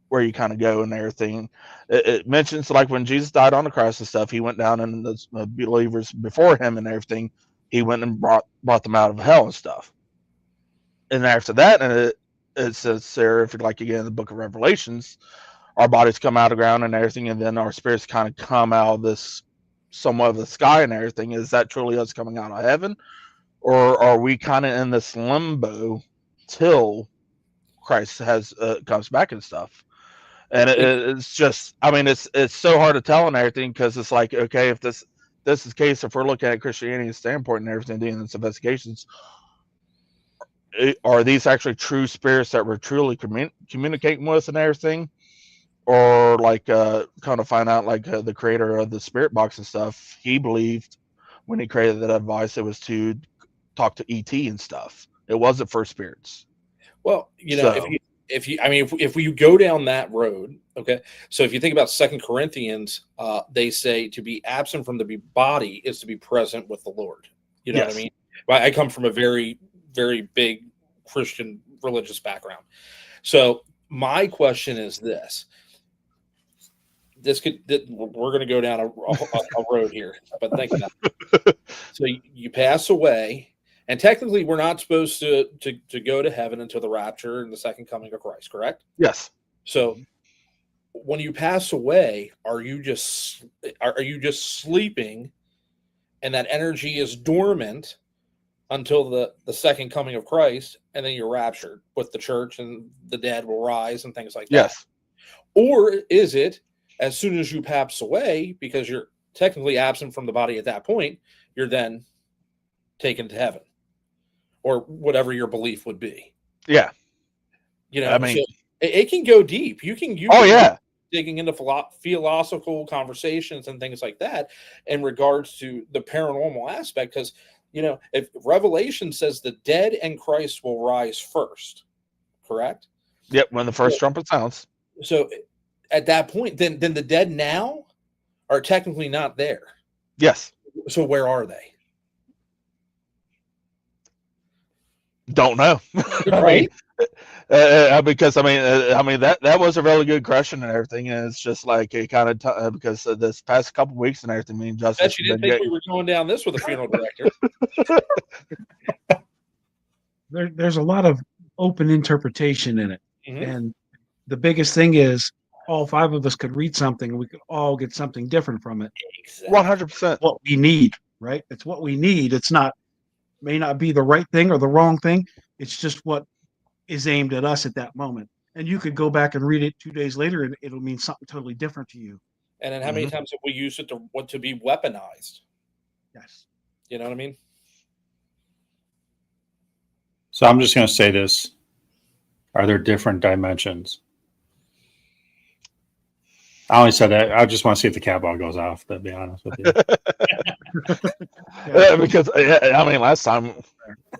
where you kind of go and everything. It mentions like when Jesus died on the cross and stuff, he went down and the believers before him and everything, he went and brought them out of hell and stuff. And after that, and it says there, if you'd like again in the book of Revelations, our bodies come out of the ground and everything, and then our spirits kind of come out of this somewhat of the sky and everything. Is that truly us coming out of heaven, or are we kind of in this limbo till Christ comes back and stuff? And it's just, I mean, it's so hard to tell and everything, because it's like, okay, if this is the case, if we're looking at Christianity's standpoint and everything, doing these investigations, are these actually true spirits that we're truly communicating with and everything? Or like kind of find out like the creator of the spirit box and stuff, he believed when he created that device, it was to talk to ET and stuff. It wasn't for spirits. Well, if we go down that road, okay. So if you think about 2 Corinthians, they say to be absent from the body is to be present with the Lord. You know what I mean? I come from a very, very big Christian religious background. So my question is this. We're going to go down a road here, but think about it. So you pass away. And technically, we're not supposed to go to heaven until the rapture and the second coming of Christ, correct? Yes. So when you pass away, are you just sleeping, and that energy is dormant until the second coming of Christ, and then you're raptured with the church, and the dead will rise and things like that? Yes. Or is it as soon as you pass away, because you're technically absent from the body at that point, you're then taken to heaven? Or whatever your belief would be. Yeah. I mean, so it can go deep. You can digging into philosophical conversations and things like that in regards to the paranormal aspect. Because, if Revelation says the dead and Christ will rise first, correct? Yep, when the first trumpet sounds. So at that point, then the dead now are technically not there. Yes. So where are they? Don't know. Right. Because I mean that was a really good question and everything, and it's just like it kind of because this past couple weeks and everything. Me and Justin. Bet you didn't think we were going down this with a funeral director. There's a lot of open interpretation in it, and the biggest thing is all five of us could read something and we could all get something different from it. 100%. What we need, right? It's what we need. It's not. May not be the right thing or the wrong thing. It's just what is aimed at us at that moment. and you could go back and read it 2 days later, and it'll mean something totally different to you. And then how many times have we used it to be weaponized? Yes. You know what I mean? So I'm just going to say this. Are there different dimensions? I only said that. I just want to see if the cat ball goes off, to be honest with you. Because, I mean, last time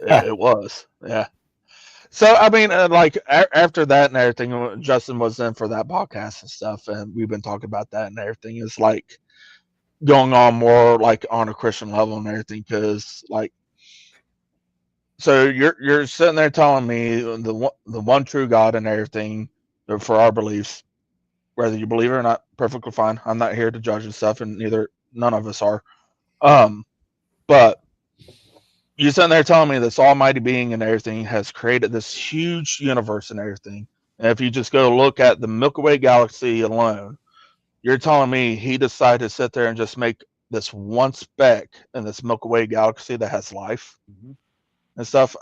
it was. Yeah. So, I mean, like after that and everything, Justin was in for that podcast and stuff, and we've been talking about that and everything. Is like going on more like on a Christian level and everything, because like, so you're sitting there telling me the one true God and everything for our beliefs, whether you believe it or not, perfectly fine. I'm not here to judge and stuff, and none of us are. But you're sitting there telling me this almighty being and everything has created this huge universe and everything. And if you just go look at the Milky Way galaxy alone, you're telling me he decided to sit there and just make this one speck in this Milky Way galaxy that has life and stuff.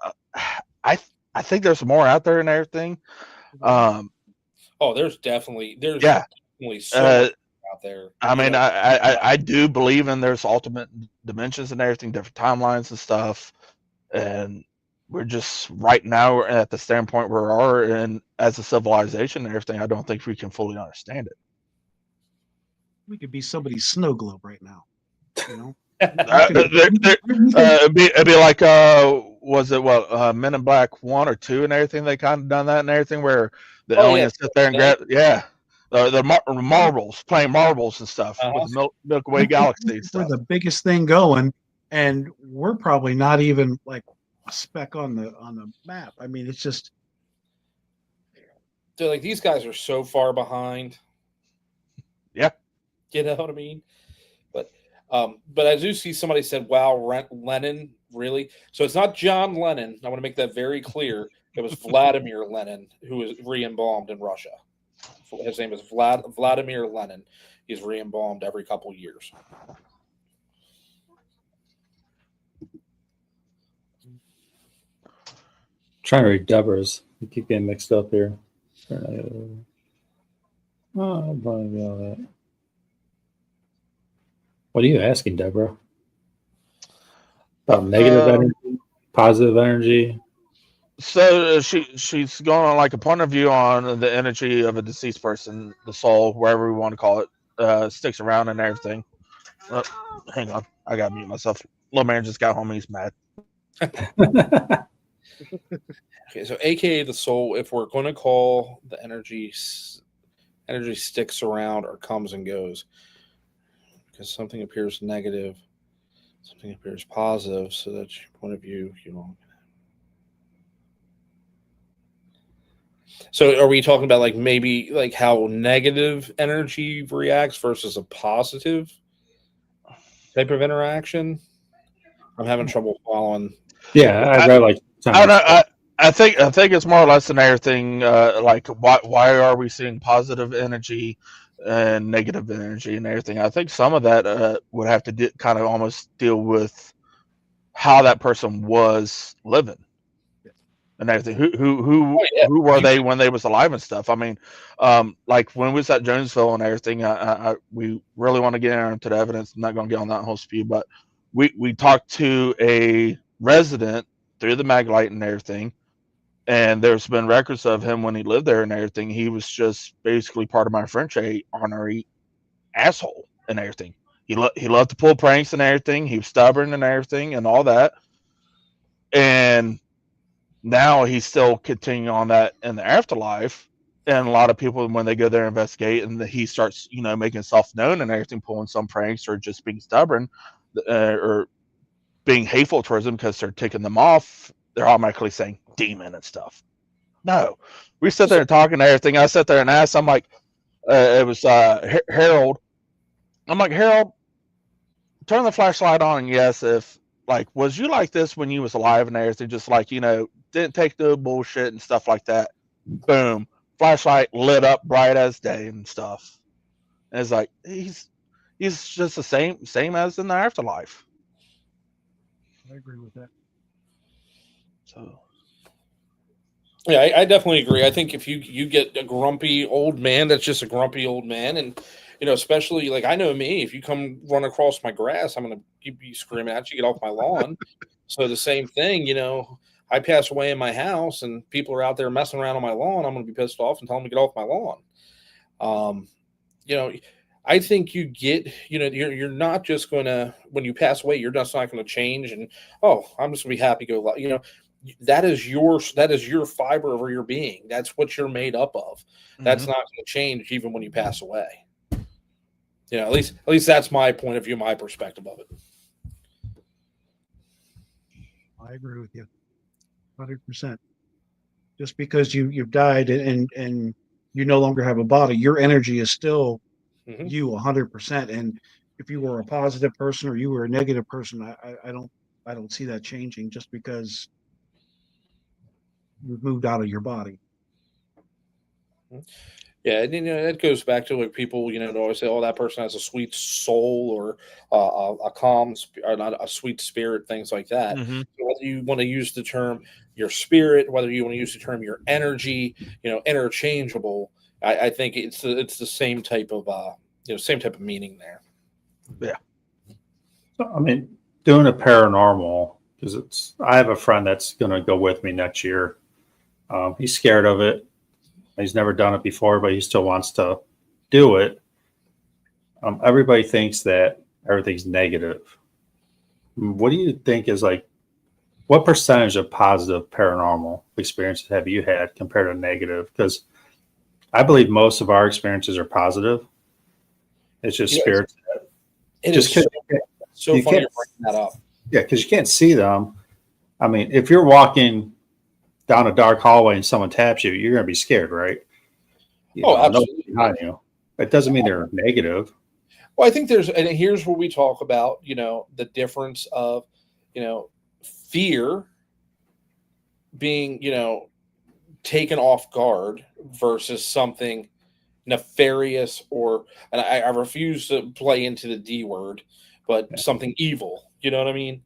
I think there's more out there and everything. There's definitely so much out there. I mean, I do believe in there's ultimate dimensions and everything, different timelines and stuff, and we're just right now we're at the standpoint where we are, and as a civilization and everything, I don't think we can fully understand it. We could be somebody's snow globe right now. You know, it'd be like was it Men in Black 1 or 2 and everything? They kind of done that and everything where the aliens sit there and grab the marbles, playing marbles and stuff with the Milky Way galaxy stuff. We're the biggest thing going, and we're probably not even like a speck on the map. I mean, it's just like these guys are so far behind. Yeah, you know what I mean. But I do see somebody said, "Wow, Lenin, really?" So it's not John Lennon. I want to make that very clear. It was Vladimir Lenin who was re-embalmed in Russia. His name is Vladimir Lenin. He's re-embalmed every couple years. Trying to read Deborah's. You keep getting mixed up here. I'm probably all that. What are you asking, Deborah? About negative energy, positive energy? So she's going on like a point of view on the energy of a deceased person, the soul, wherever we want to call it, sticks around and everything. Hang on, I gotta mute myself. Little man just got home and he's mad. Okay, so AKA the soul, if we're going to call the energy sticks around or comes and goes, because something appears negative, something appears positive, so that's your point of view. So are we talking about like maybe like how negative energy reacts versus a positive type of interaction? I'm having trouble following. Yeah, I read like. I think it's more or less than everything. Like why are we seeing positive energy and negative energy and everything? I think some of that would have to kind of almost deal with how that person was living and everything. Who were they when they was alive and stuff? I mean, like when we was at Jonesville and everything. We really want to get into the evidence. I'm not going to get on that whole spew, but we talked to a resident through the Maglite and everything. And there's been records of him when he lived there and everything. He was just basically part of my French, a ornery asshole and everything. He loved to pull pranks and everything. He was stubborn and everything and all that. And now he's still continuing on that in the afterlife. And a lot of people, when they go there and investigate, and he starts, making himself known and everything, pulling some pranks or just being stubborn or being hateful towards them because they're taking them off, they're automatically saying demon and stuff. No, we sit there and talking and everything. I sit there and asked. I'm like, it was Harold. I'm like, Harold, turn the flashlight on. And yes, if like, was you like this when you was alive and everything? Just like, didn't take no bullshit and stuff like that. Boom, flashlight lit up bright as day and stuff. And it's like he's just the same as in the afterlife. I agree with that. So Yeah, I definitely agree. I think if you get a grumpy old man, that's just a grumpy old man, and especially like I know me, if you come run across my grass, I'm gonna be screaming at you, get off my lawn. So the same thing, I pass away in my house, and people are out there messing around on my lawn. I'm gonna be pissed off and tell them to get off my lawn. Um, you know, I think you get, you're not just gonna when you pass away, you're just not gonna change and I'm just gonna be happy go. That is your fiber of your being. That's what you're made up of. That's Mhm. not going to change even when you pass away. At least that's my point of view, my perspective of it. I agree with you, 100%. Just because you've died and you no longer have a body, your energy is still Hmm. you 100%. And if you were a positive person or you were a negative person, I don't see that changing just because you've moved out of your body. Yeah, and that goes back to like people, they always say, "Oh, that person has a sweet soul or a calm, or not a sweet spirit," things like that. Mhm. So whether you want to use the term your spirit, whether you want to use the term your energy, interchangeable. I think it's the same type of same type of meaning there. Yeah. So, I mean, doing a paranormal, because I have a friend that's going to go with me next year. He's scared of it. He's never done it before, but he still wants to do it. Everybody thinks that everything's negative. What do you think is like, what percentage of positive paranormal experiences have you had compared to negative? Because I believe most of our experiences are positive. It's just You know, spirits. it Just is so, because so you funny can't, you're bringing that up. yeah, because you can't see them. I mean, if you're walking down a dark hallway and someone taps you, you're going to be scared, right? Oh, Nobody's absolutely. behind you. It doesn't mean they're negative. Well, I think and here's where we talk about, the difference of, fear being, taken off guard versus something nefarious and I refuse to play into the D word, but Yeah. something evil. You know what I mean?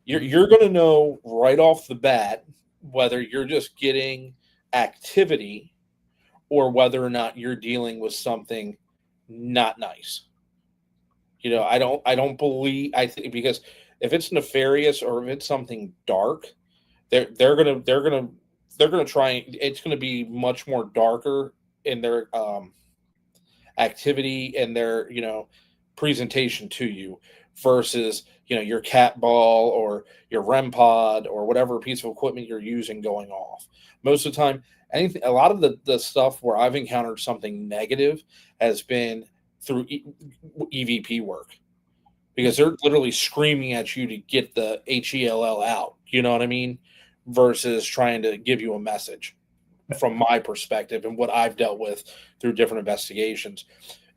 You're, Mhm. you're going to know right off the bat whether you're just getting activity or whether or not you're dealing with something not nice. I don't believe I think because if it's nefarious or if it's something dark, they're gonna try. It's gonna be much more darker in their activity and their presentation to you versus your cat ball or your REM pod or whatever piece of equipment you're using going off. Most of the time, a lot of the stuff where I've encountered something negative has been through EVP work because they're literally screaming at you to get the HELL out. You know what I mean? Versus trying to give you a message from my perspective and what I've dealt with through different investigations.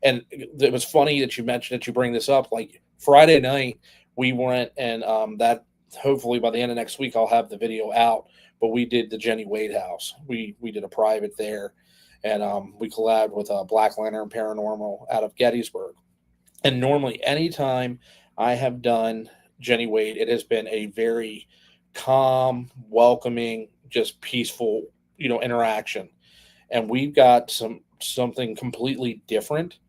And it was funny that you mentioned that you bring this up. Like Friday night, we went and that hopefully by the end of next week I'll have the video out. But we did the Jenny Wade house. We did a private there, and we collabed with Black Lantern Paranormal out of Gettysburg. And normally, anytime I have done Jenny Wade, it has been a very calm, welcoming, just peaceful, interaction. And we've got something completely different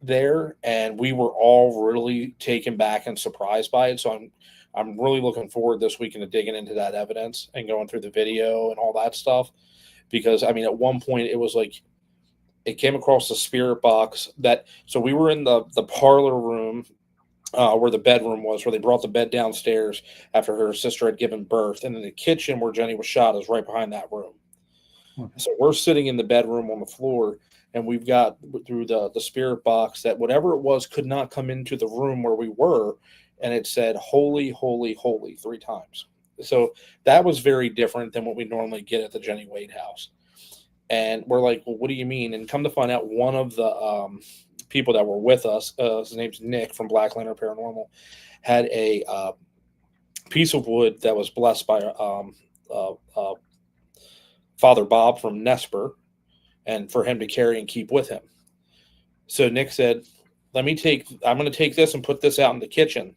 there, and we were all really taken back and surprised by it. So I'm really looking forward this weekend to digging into that evidence and going through the video and all that stuff. Because I mean, at one point it was like it came across the spirit box so we were in the parlor room where the bedroom was, where they brought the bed downstairs after her sister had given birth, and then the kitchen where Jenny was shot is right behind that room. So we're sitting in the bedroom on the floor, and we've got through the spirit box that whatever it was could not come into the room where we were, and it said "Holy, holy, holy" 3 times. So that was very different than what we normally get at the Jenny Wade house. And we're like, well, what do you mean? And come to find out, one of the people that were with us, his name's Nick from Black Lantern Paranormal, had a piece of wood that was blessed by Father Bob from Nesper, and for him to carry and keep with him. So Nick said, I'm going to take this and put this out in the kitchen.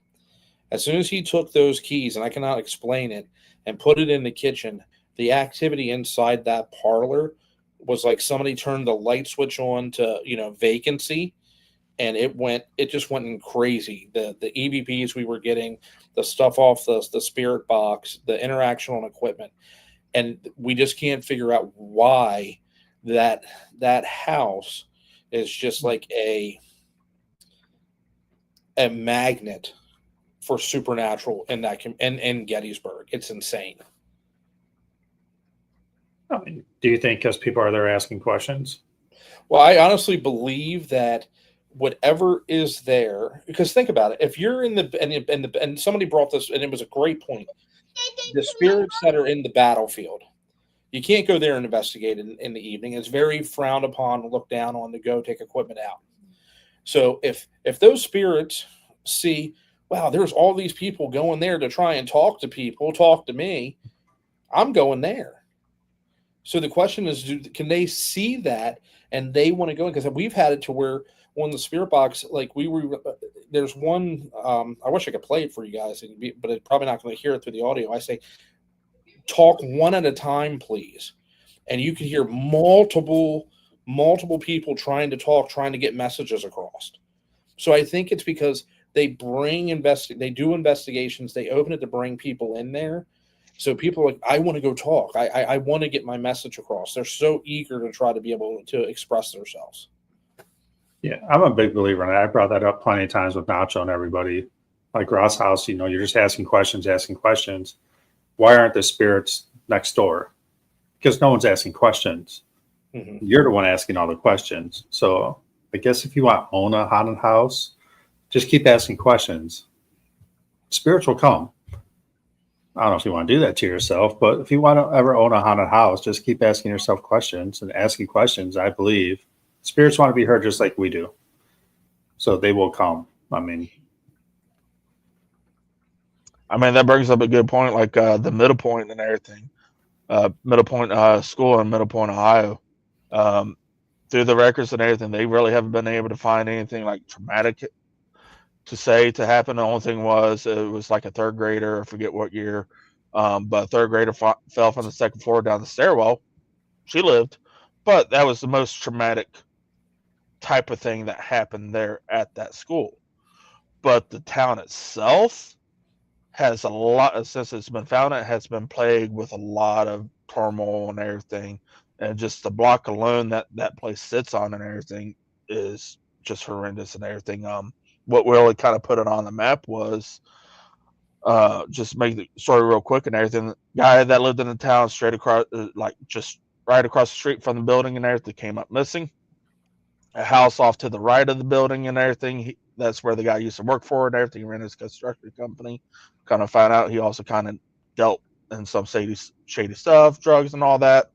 As soon as he took those keys, and I cannot explain it, and put it in the kitchen, the activity inside that parlor was like somebody turned the light switch on to, vacancy, and it just went crazy. The EVPs we were getting, the stuff off the spirit box, the interaction on equipment, and we just can't figure out why that house is just like a magnet for supernatural in Gettysburg. It's insane. I mean, do you think because people are there asking questions? Well, I honestly believe that whatever is there, because think about it, if you're in and somebody brought this, and it was a great point, the spirits that are in the battlefield, you can't go there and investigate in the evening. It's very frowned upon, looked down on to go take equipment out. So if those spirits see, wow, there's all these people going there to try and talk to people, talk to me, I'm going there. So the question is, can they see that and they want to go in? Because we've had it to where on the spirit box, like there's one, I wish I could play it for you guys, but it's probably not going to hear it through the audio. I say, talk one at a time, please. And you can hear multiple people trying to talk, trying to get messages across. So I think it's because they do investigations, they open it to bring people in there. So people are like, I want to go talk. I want to get my message across. They're so eager to try to be able to express themselves. Yeah, I'm a big believer in that. I brought that up plenty of times with Nacho and everybody. Like Ross House, you're just asking questions. Why aren't the spirits next door? Because no one's asking questions. Mm-hmm. You're the one asking all the questions. So I guess if you want to own a haunted house, just keep asking questions. Spirits will come. I don't know if you want to do that to yourself, but if you want to ever own a haunted house, just keep asking yourself questions and asking questions. I believe spirits want to be heard just like we do. So they will come. I mean, that brings up a good point, like the Middle Point and everything. Middle Point School in Middle Point, Ohio. Through the records and everything, they really haven't been able to find anything like traumatic to happen. The only thing was it was like a third grader, I forget what year, but a third grader fell from the second floor down the stairwell. She lived, but that was the most traumatic type of thing that happened there at that school. But the town itself has a lot, since it's been found, it has been plagued with a lot of turmoil and everything. And just the block alone that place sits on and everything is just horrendous and everything. What really kind of put it on the map was just make the story real quick and everything. The guy that lived in the town straight across, just right across the street from the building and everything, came up missing. A house off to the right of the building and everything, that's where the guy used to work for and everything. He ran his construction company. Kind of found out he also kind of dealt in some shady stuff, drugs and all that.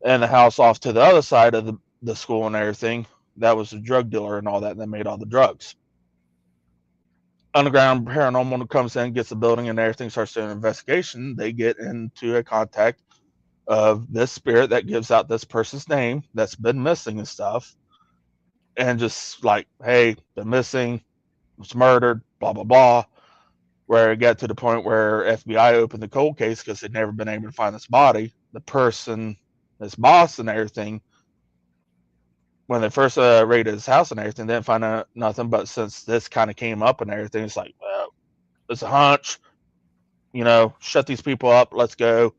And the house off to the other side of the school and everything, that was a drug dealer and all that, and they made all the drugs. Underground Paranormal comes in, gets the building and everything, starts doing an investigation. They get into a contact of this spirit that gives out this person's name that's been missing and stuff. And just like, hey, been missing, was murdered, blah, blah, blah. Where it got to the point where FBI opened the cold case because they'd never been able to find this body. The person, his boss and everything, when they first raided his house and everything, they didn't find out nothing. But since this kind of came up and everything, it's like, well, it's a hunch. Shut these people up. Let's go.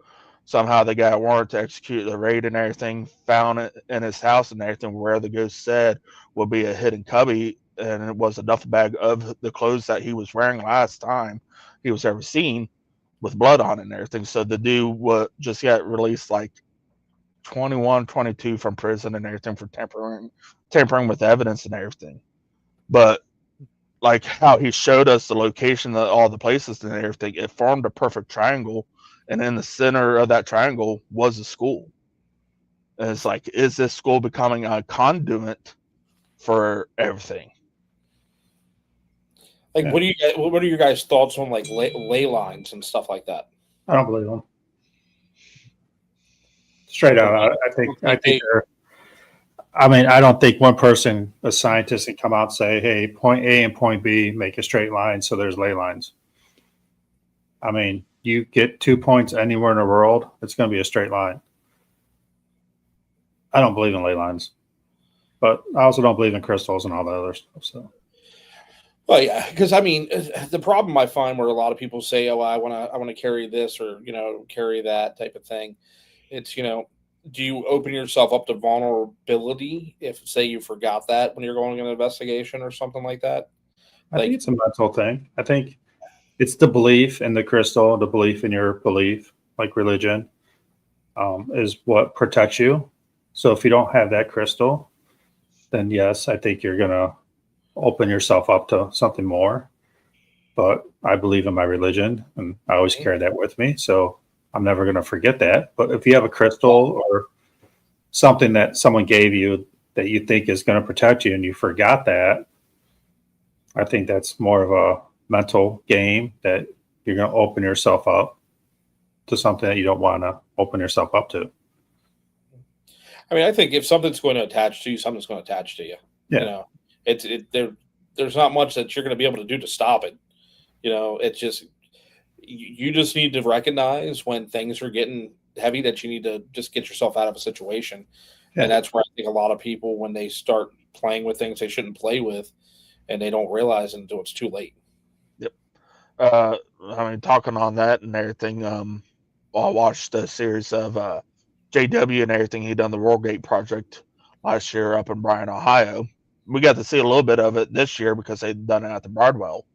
Somehow they got a warrant to execute the raid and everything, found it in his house and everything, where the ghost said would be a hidden cubby, and it was a duffel bag of the clothes that he was wearing last time he was ever seen with blood on it and everything. So the dude just got released like 21, 22 from prison and everything for tampering with evidence and everything. But like how he showed us the location of all the places and everything, it formed a perfect triangle. And in the center of that triangle was a school. And it's like, is this school becoming a conduit for everything? Like, what are your guys' thoughts on like ley lines and stuff like that? I don't believe them. Straight out, I think I don't think one person, a scientist, can come out and say, hey, point A and point B make a straight line, so there's ley lines. I mean, you get 2 points anywhere in the world, it's going to be a straight line. I don't believe in ley lines, but I also don't believe in crystals and all the other stuff. So, well, yeah, because I mean, the problem I find where a lot of people say, "Oh, I want to carry this or carry that type of thing," it's do you open yourself up to vulnerability if, say, you forgot that when you're going in an investigation or something like that? I think it's a mental thing. I think it's the belief in the crystal, the belief in your belief, like religion, is what protects you. So if you don't have that crystal, then yes, I think you're going to open yourself up to something more. But I believe in my religion, and I always carry that with me. So I'm never going to forget that. But if you have a crystal or something that someone gave you that you think is going to protect you and you forgot that, I think that's more of a mental game that you're going to open yourself up to something that you don't want to open yourself up to. I mean, I think if something's going to attach to you, something's going to attach to you. Yeah. There's not much that you're going to be able to do to stop it. It's just you just need to recognize when things are getting heavy that you need to just get yourself out of a situation. Yeah. And that's where I think a lot of people, when they start playing with things they shouldn't play with, and they don't realize it until it's too late. Yep. I mean, talking on that and everything, I watched a series of JW and everything. He done the Rollgate project last year up in Bryan, Ohio. We got to see a little bit of it this year because they'd done it at the Bardwell.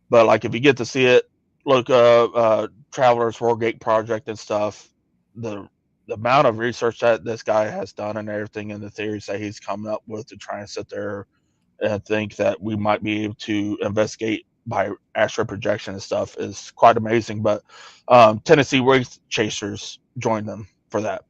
But like, if you get to see it, look, Travelers Rollgate project and stuff, the amount of research that this guy has done and everything, and the theories that he's coming up with to try and sit there and think that we might be able to investigate by astral projection and stuff is quite amazing. But Tennessee Wraith Chasers joined them for that.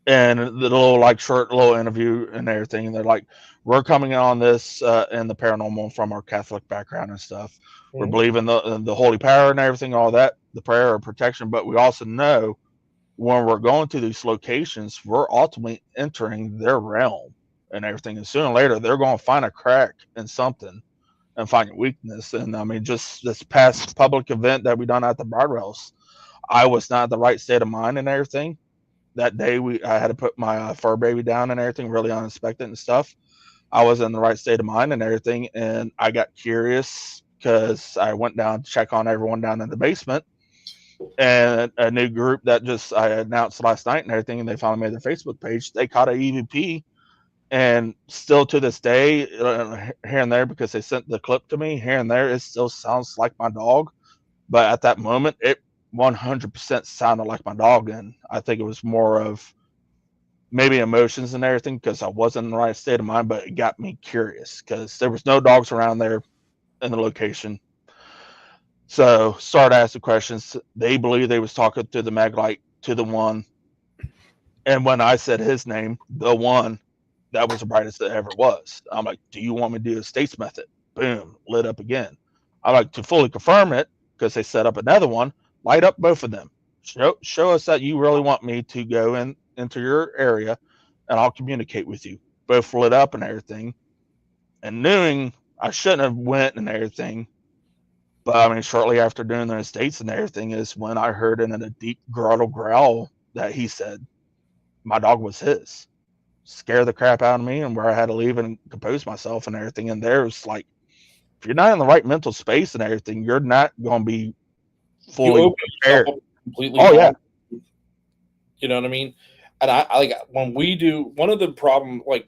And the little short little interview and everything, and they're like, we're coming on this in the paranormal from our Catholic background and stuff. Mm-hmm. We're believing the holy power and everything, all that, the prayer of protection. But we also know when we're going to these locations, we're ultimately entering their realm and everything. And sooner or later, they're going to find a crack in something and find a weakness. And I mean, just this past public event that we done at the Bardwells, I was not in the right state of mind and everything. That day, I had to put my fur baby down and everything, really unexpected and stuff. I was in the right state of mind and everything. And I got curious because I went down to check on everyone down in the basement. And a new group that just I announced last night and everything, and they finally made their Facebook page. They caught an EVP, and still to this day, here and there, because they sent the clip to me, here and there, it still sounds like my dog. But at that moment, it 100% sounded like my dog, and I think it was more of maybe emotions and everything because I wasn't in the right state of mind. But it got me curious because there was no dogs around there in the location. So started asking questions. They believe they was talking to the Maglite, to the one. And when I said his name, the one, that was the brightest it ever was. I'm like, do you want me to do a states method? Boom, lit up again. I like to fully confirm it because they set up another one, light up both of them. Show us that you really want me to go into your area and I'll communicate with you. Both lit up and everything. And knowing I shouldn't have went and everything, but I mean, shortly after doing the estates and everything is when I heard in a deep grotto growl that he said my dog was his. Scare the crap out of me, and where I had to leave and compose myself and everything. And there's like, if you're not in the right mental space and everything, you're not going to be fully prepared. Completely. Oh yeah. You know what I mean? And I like when we do one of the problem, like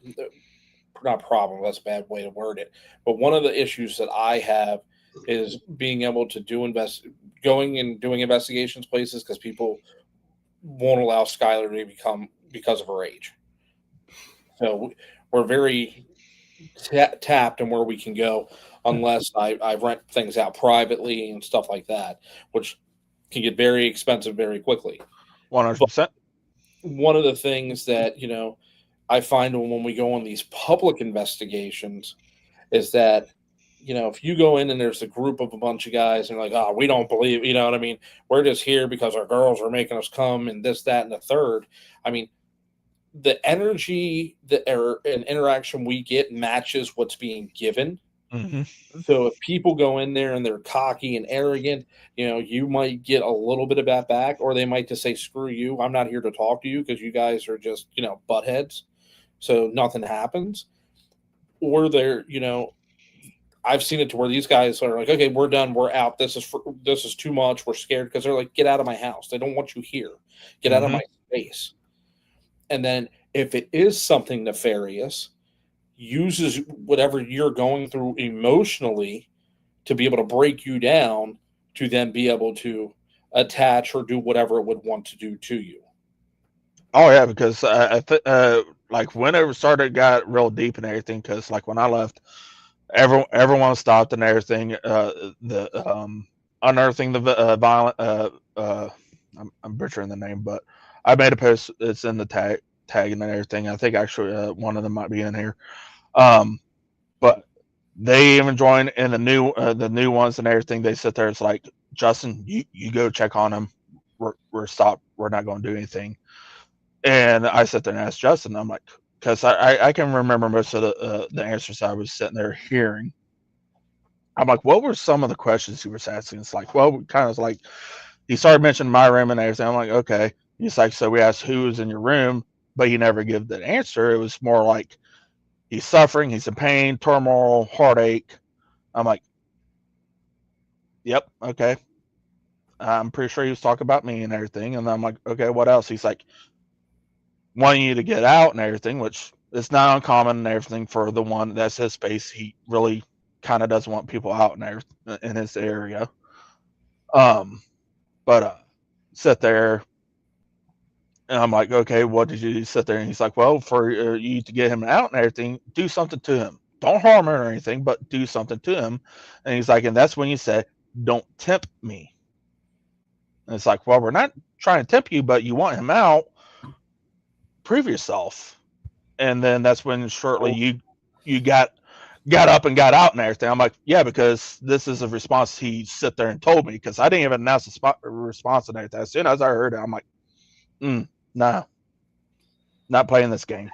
not problem, that's a bad way to word it, but one of the issues that I have is being able to going and doing investigations places because people won't allow Skylar to become because of her age. So we're very tapped in where we can go unless I rent things out privately and stuff like that, which can get very expensive very quickly. 100%. One of the things that, I find when we go on these public investigations is that, if you go in and there's a group of a bunch of guys and like, oh, we don't believe, you know what I mean? We're just here because our girls are making us come and this, that, and the third. I mean, the energy and interaction we get matches what's being given Mm-hmm. So if people go in there and they're cocky and arrogant, you might get a little bit of that back, or they might just say, "Screw you, I'm not here to talk to you because you guys are just buttheads." So nothing happens. Or I've seen it to where these guys are like, "Okay, we're done, we're out. This is too much. We're scared," because they're like, "Get out of my house. They don't want you here. Get out of my space." And then if it is something nefarious, uses whatever you're going through emotionally to be able to break you down, to then be able to attach or do whatever it would want to do to you. Oh yeah, because like whenever it started, got real deep and everything. Because like when I left, everyone stopped and everything. The unearthing the violent. I'm butchering the name, but I made a post. It's in the tag and everything. I think actually one of them might be in here. But they even joined in the new ones and everything. They sit there. It's like, Justin, you go check on them. We're stopped. We're not going to do anything. And I sit there and ask Justin. I'm like, because I can remember most of the answers I was sitting there hearing. I'm like, what were some of the questions he was asking? It's like, well, kind of like he started mentioning my room and everything. I'm like, okay. He's like, so we asked who was in your room, but he never gave the answer. It was more like he's suffering, he's in pain, turmoil, heartache. I'm like, yep, okay. I'm pretty sure he was talking about me and everything. And I'm like, okay, what else? He's like, wanting you to get out and everything, which is not uncommon and everything for the one that's his space. He really kind of doesn't want people out in his area. But sit there and I'm like, okay, what did you do? Sit there? And he's like, well, for you to get him out and everything, do something to him. Don't harm him or anything, but do something to him. And he's like, and that's when you say, don't tempt me. And it's like, well, we're not trying to tempt you, but you want him out. Prove yourself. And then that's when shortly you got up and got out and everything. I'm like, yeah, because this is a response he sit there and told me, because I didn't even announce the response and everything. As soon as I heard it, I'm like, no, not playing this game.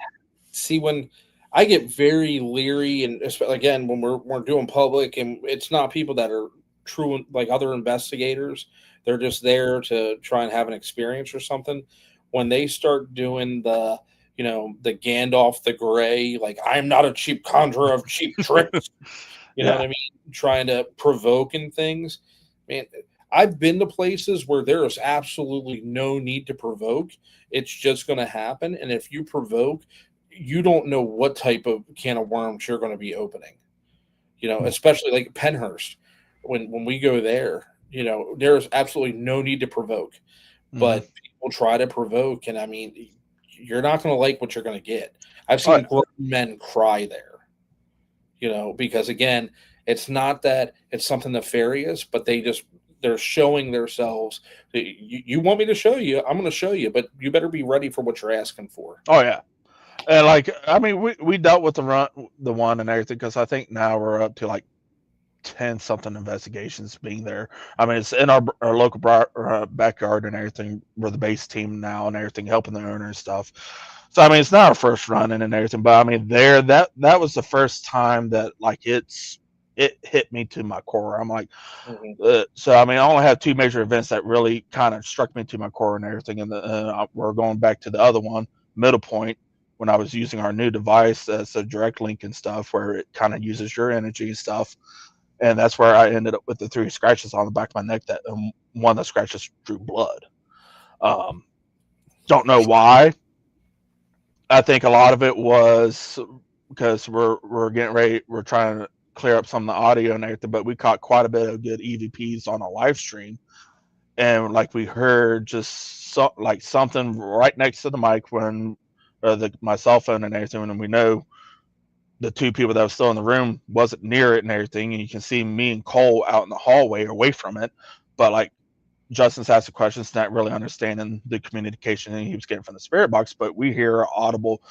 See, when I get very leery, and again, when we're doing public, and it's not people that are true like other investigators, they're just there to try and have an experience or something. When they start doing the the Gandalf the Grey, like, I'm not a cheap conjurer of cheap tricks, you know what I mean? Trying to provoke and things. Man, I've been to places where there is absolutely no need to provoke. It's just going to happen. And if you provoke, you don't know what type of can of worms you're going to be opening, especially like Penhurst. When we go there, there's absolutely no need to provoke, but people try to provoke. And I mean, you're not going to like what you're going to get. I've seen grown men cry there, because again, it's not that it's something nefarious, but they're showing themselves. You want me to show you? I'm going to show you, but you better be ready for what you're asking for. Oh yeah. And like, I mean, we dealt with the one and everything, because I think now we're up to like 10 something investigations being there. I mean, it's in our local backyard and everything. We're the base team now and everything, helping the owner and stuff. So I mean, it's not our first run in and everything, but I mean, that was the first time that like it hit me to my core. I'm like, so I mean, I only have two major events that really kind of struck me to my core and everything, and we're going back to the other one, Middle Point, when I was using our new device as a direct link and stuff, where it kind of uses your energy and stuff. And that's where I ended up with the 3 scratches on the back of my neck. That one of the scratches drew blood. Don't know why. I think a lot of it was because we're getting ready. We're trying to clear up some of the audio and everything, but we caught quite a bit of good EVPs on a live stream, and like we heard just like something right next to the mic when my cell phone and everything, and we know the 2 people that was still in the room wasn't near it and everything, and you can see me and Cole out in the hallway away from it, but like Justin's asking questions, not really understanding the communication he was getting from the spirit box, but we hear an audible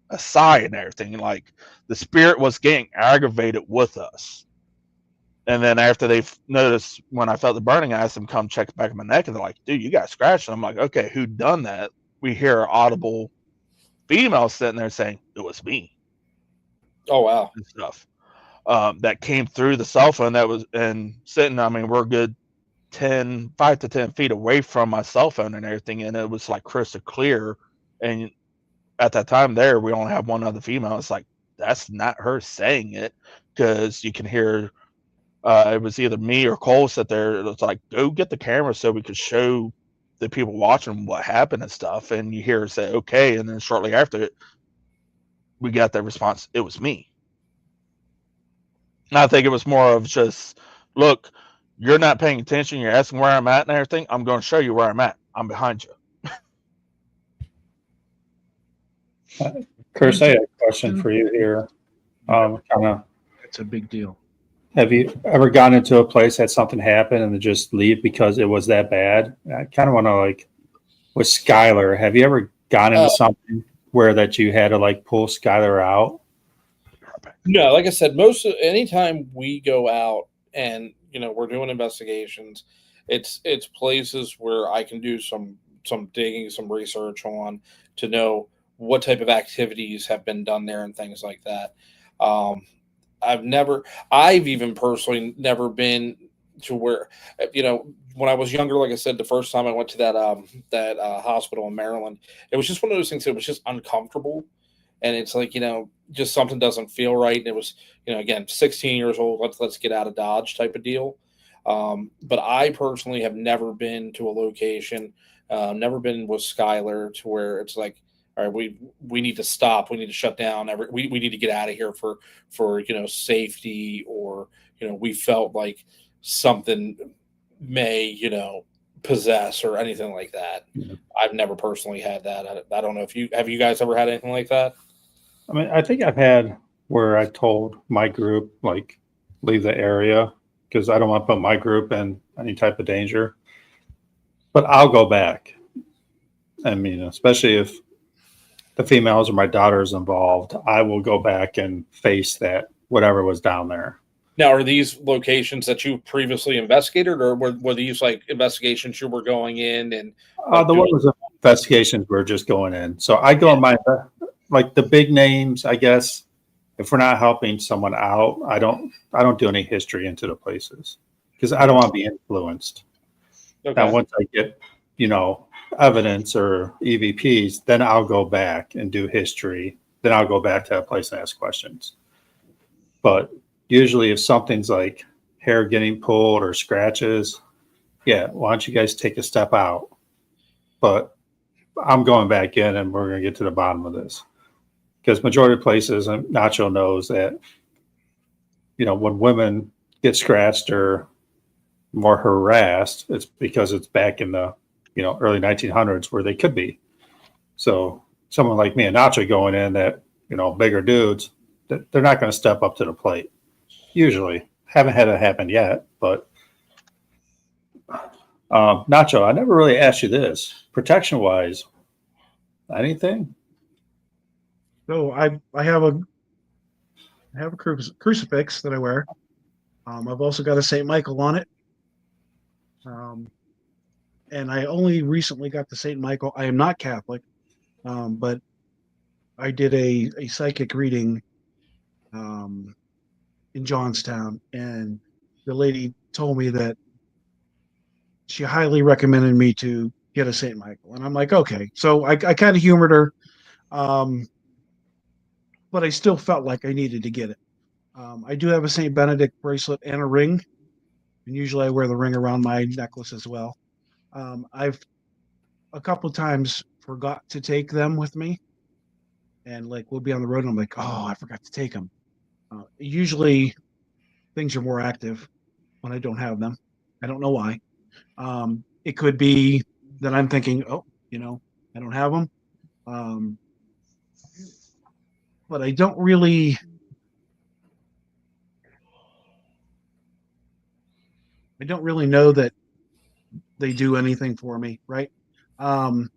a sigh and everything, like the spirit was getting aggravated with us. And then after they noticed when I felt the burning, I asked them to come check the back of my neck, and they're like, dude, you got scratched. And I'm like, okay, who done that? We hear an audible female sitting there saying, it was me. Oh wow. and stuff that came through the cell phone that was and sitting. I mean, we're a good 5 to 10 feet away from my cell phone and everything, and it was like crystal clear. And at that time, there we only have one other female. It's like that's not her saying it because you can hear. It was either me or Cole sit there. It was like, go get the camera so we could show the people watching what happened and stuff. And you hear her say, okay. And then shortly after it, we got that response. It was me. And I think it was more of just, look, you're not paying attention. You're asking where I'm at and everything. I'm going to show you where I'm at. I'm behind you. Chris, I have a question for you here. Kind of, It's a big deal. have you ever gone into a place that something happened and then just leave because it was that bad? I kind of want to like, with Skylar, have you ever gone into something where that you had to like pull Skylar out? No, like I said, anytime we go out and we're doing investigations, it's places where I can do some digging, some research on to know what type of activities have been done there and things like that. I've even personally never been to where, when I was younger, like I said, the first time I went to that hospital in Maryland, it was just one of those things that was just uncomfortable. And it's like, just something doesn't feel right. And it was, again, 16 years old, let's get out of Dodge type of deal. But I personally have never been to a location, never been with Skylar to where it's like, all right, we need to stop. We need to shut down. We need to get out of here for safety, or we felt like something may possess or anything like that. Yeah. I've never personally had that. I don't know if you guys ever had anything like that. I mean, I think I've had where I told my group like leave the area because I don't want to put my group in any type of danger. But I'll go back. I mean, especially if the females or my daughter's involved, I will go back and face that whatever was down there. Now, are these locations that you previously investigated, or were these like investigations you were going in and The one was investigations we're just going in. So I go in my like the big names, I guess. If we're not helping someone out, I don't do any history into the places because I don't want to be influenced. Okay. Now, once I get, evidence or EVPs, then I'll go back and do history. Then I'll go back to that place and ask questions. But usually if something's like hair getting pulled or scratches, yeah, why don't you guys take a step out? But I'm going back in and we're going to get to the bottom of this. Because majority of places, and Nacho knows that, when women get scratched or more harassed, it's because it's back in the early 1900s where they could be. So someone like me and Nacho going in that bigger dudes, they're not going to step up to the plate. Usually, haven't had it happen yet, but Nacho, I never really asked you this. Protection wise, anything? So I have a crucifix that I wear. I've also got a St. Michael on it. And I only recently got the St. Michael. I am not Catholic, but I did a psychic reading in Johnstown, and the lady told me that she highly recommended me to get a St. Michael. And I'm like, okay. So I kind of humored her, but I still felt like I needed to get it. I do have a St. Benedict bracelet and a ring, and usually I wear the ring around my necklace as well. I've a couple of times forgot to take them with me, and like we'll be on the road and I'm like, oh, I forgot to take them. Usually things are more active when I don't have them. I don't know why. It could be that I'm thinking, oh, I don't have them. But I don't really know that they do anything for me, right? I'm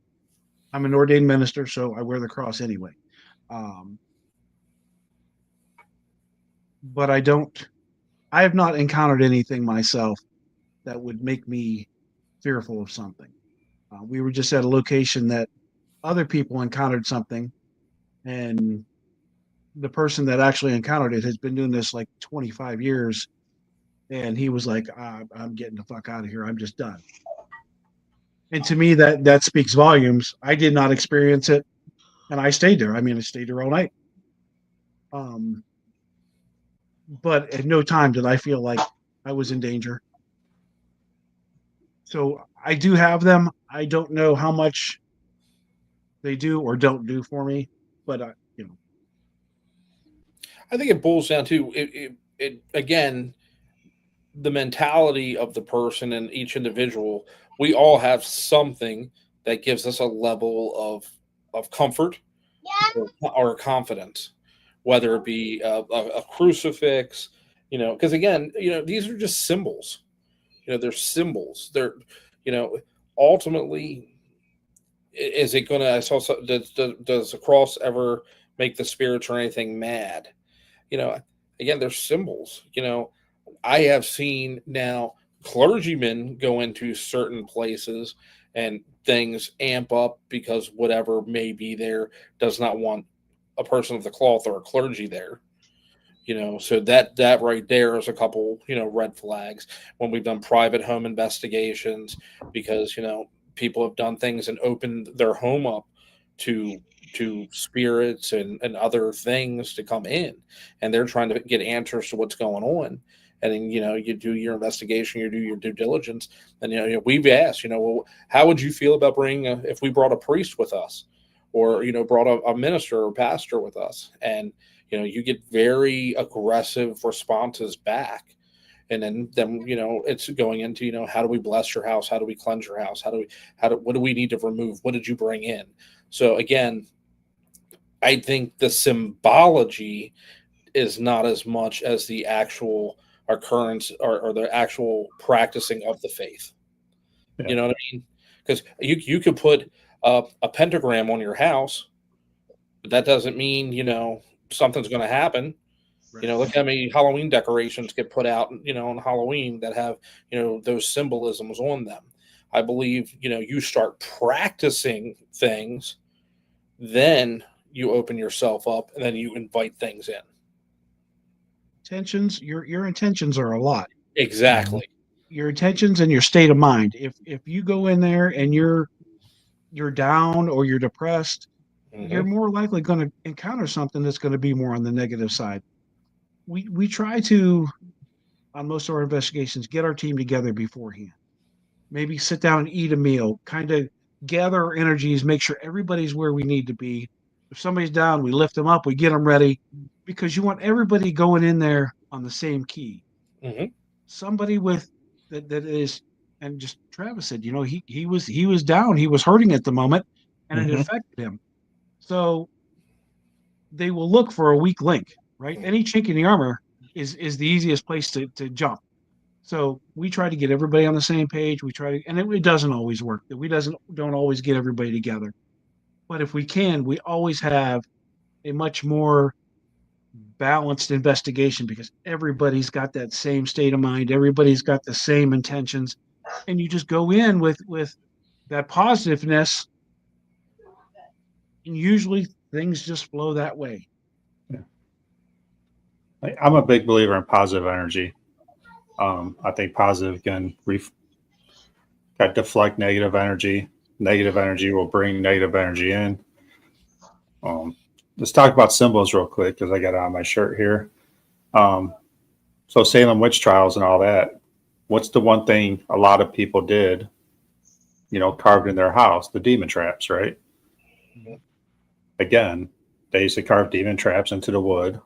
an ordained minister, so I wear the cross anyway. But I have not encountered anything myself that would make me fearful of something. We were just at a location that other people encountered something, and the person that actually encountered it has been doing this like 25 years, and he was like, I'm getting the fuck out of here. I'm just done. And to me, that speaks volumes. I did not experience it, and I stayed there. I mean, I stayed there all night. But at no time did I feel like I was in danger. So I do have them. I don't know how much they do or don't do for me, but I think it boils down to it again, the mentality of the person and each individual. We all have something that gives us a level of comfort or confidence, whether it be a crucifix, because again, these are just symbols. They're symbols. They're, ultimately, is it going to? I saw. Does the cross ever make the spirits or anything mad? Again, they're symbols. I have seen now clergymen go into certain places and things amp up because whatever may be there does not want a person of the cloth or a clergy there. So that right there is a couple, red flags when we've done private home investigations, because, people have done things and opened their home up to spirits and other things to come in, and they're trying to get answers to what's going on. And then, you do your investigation, you do your due diligence, and, we've asked, well, how would you feel about bringing if we brought a priest with us, or, brought a minister or pastor with us? And, you get very aggressive responses back. And then, it's going into, how do we bless your house? How do we cleanse your house? What do we need to remove? What did you bring in? So again, I think the symbology is not as much as the actual occurrence or the actual practicing of the faith. Yeah. You know what I mean? Because you could put a pentagram on your house, but that doesn't mean, something's going to happen. right. Look how many Halloween decorations get put out, on Halloween that have, those symbolisms on them. I believe, you start practicing things, then you open yourself up, and then you invite things in. Intentions, your intentions are a lot. Exactly. Your intentions and your state of mind. If you go in there and you're down or you're depressed, you're more likely going to encounter something that's going to be more on the negative side. We try to, on most of our investigations, get our team together beforehand. Maybe sit down and eat a meal, kind of gather our energies, make sure everybody's where we need to be. If somebody's down, we lift them up, we get them ready, because you want everybody going in there on the same key. Somebody with that is, and just Travis said, he was down, he was hurting at the moment, and it affected him. So they will look for a weak link, right? Any chink in the armor is the easiest place to jump. So we try to get everybody on the same page. We try to, and it doesn't always work. We don't always get everybody together. But if we can, we always have a much more balanced investigation, because everybody's got that same state of mind. Everybody's got the same intentions. And you just go in with that positiveness, and usually things just flow that way. Yeah. I'm a big believer in positive energy. I think positive can deflect negative energy. Negative energy will bring negative energy in. Let's talk about symbols real quick, because I got it on my shirt here. So Salem witch trials and all that. What's the one thing a lot of people did, carved in their house? The demon traps, right? Again, they used to carve demon traps into the wood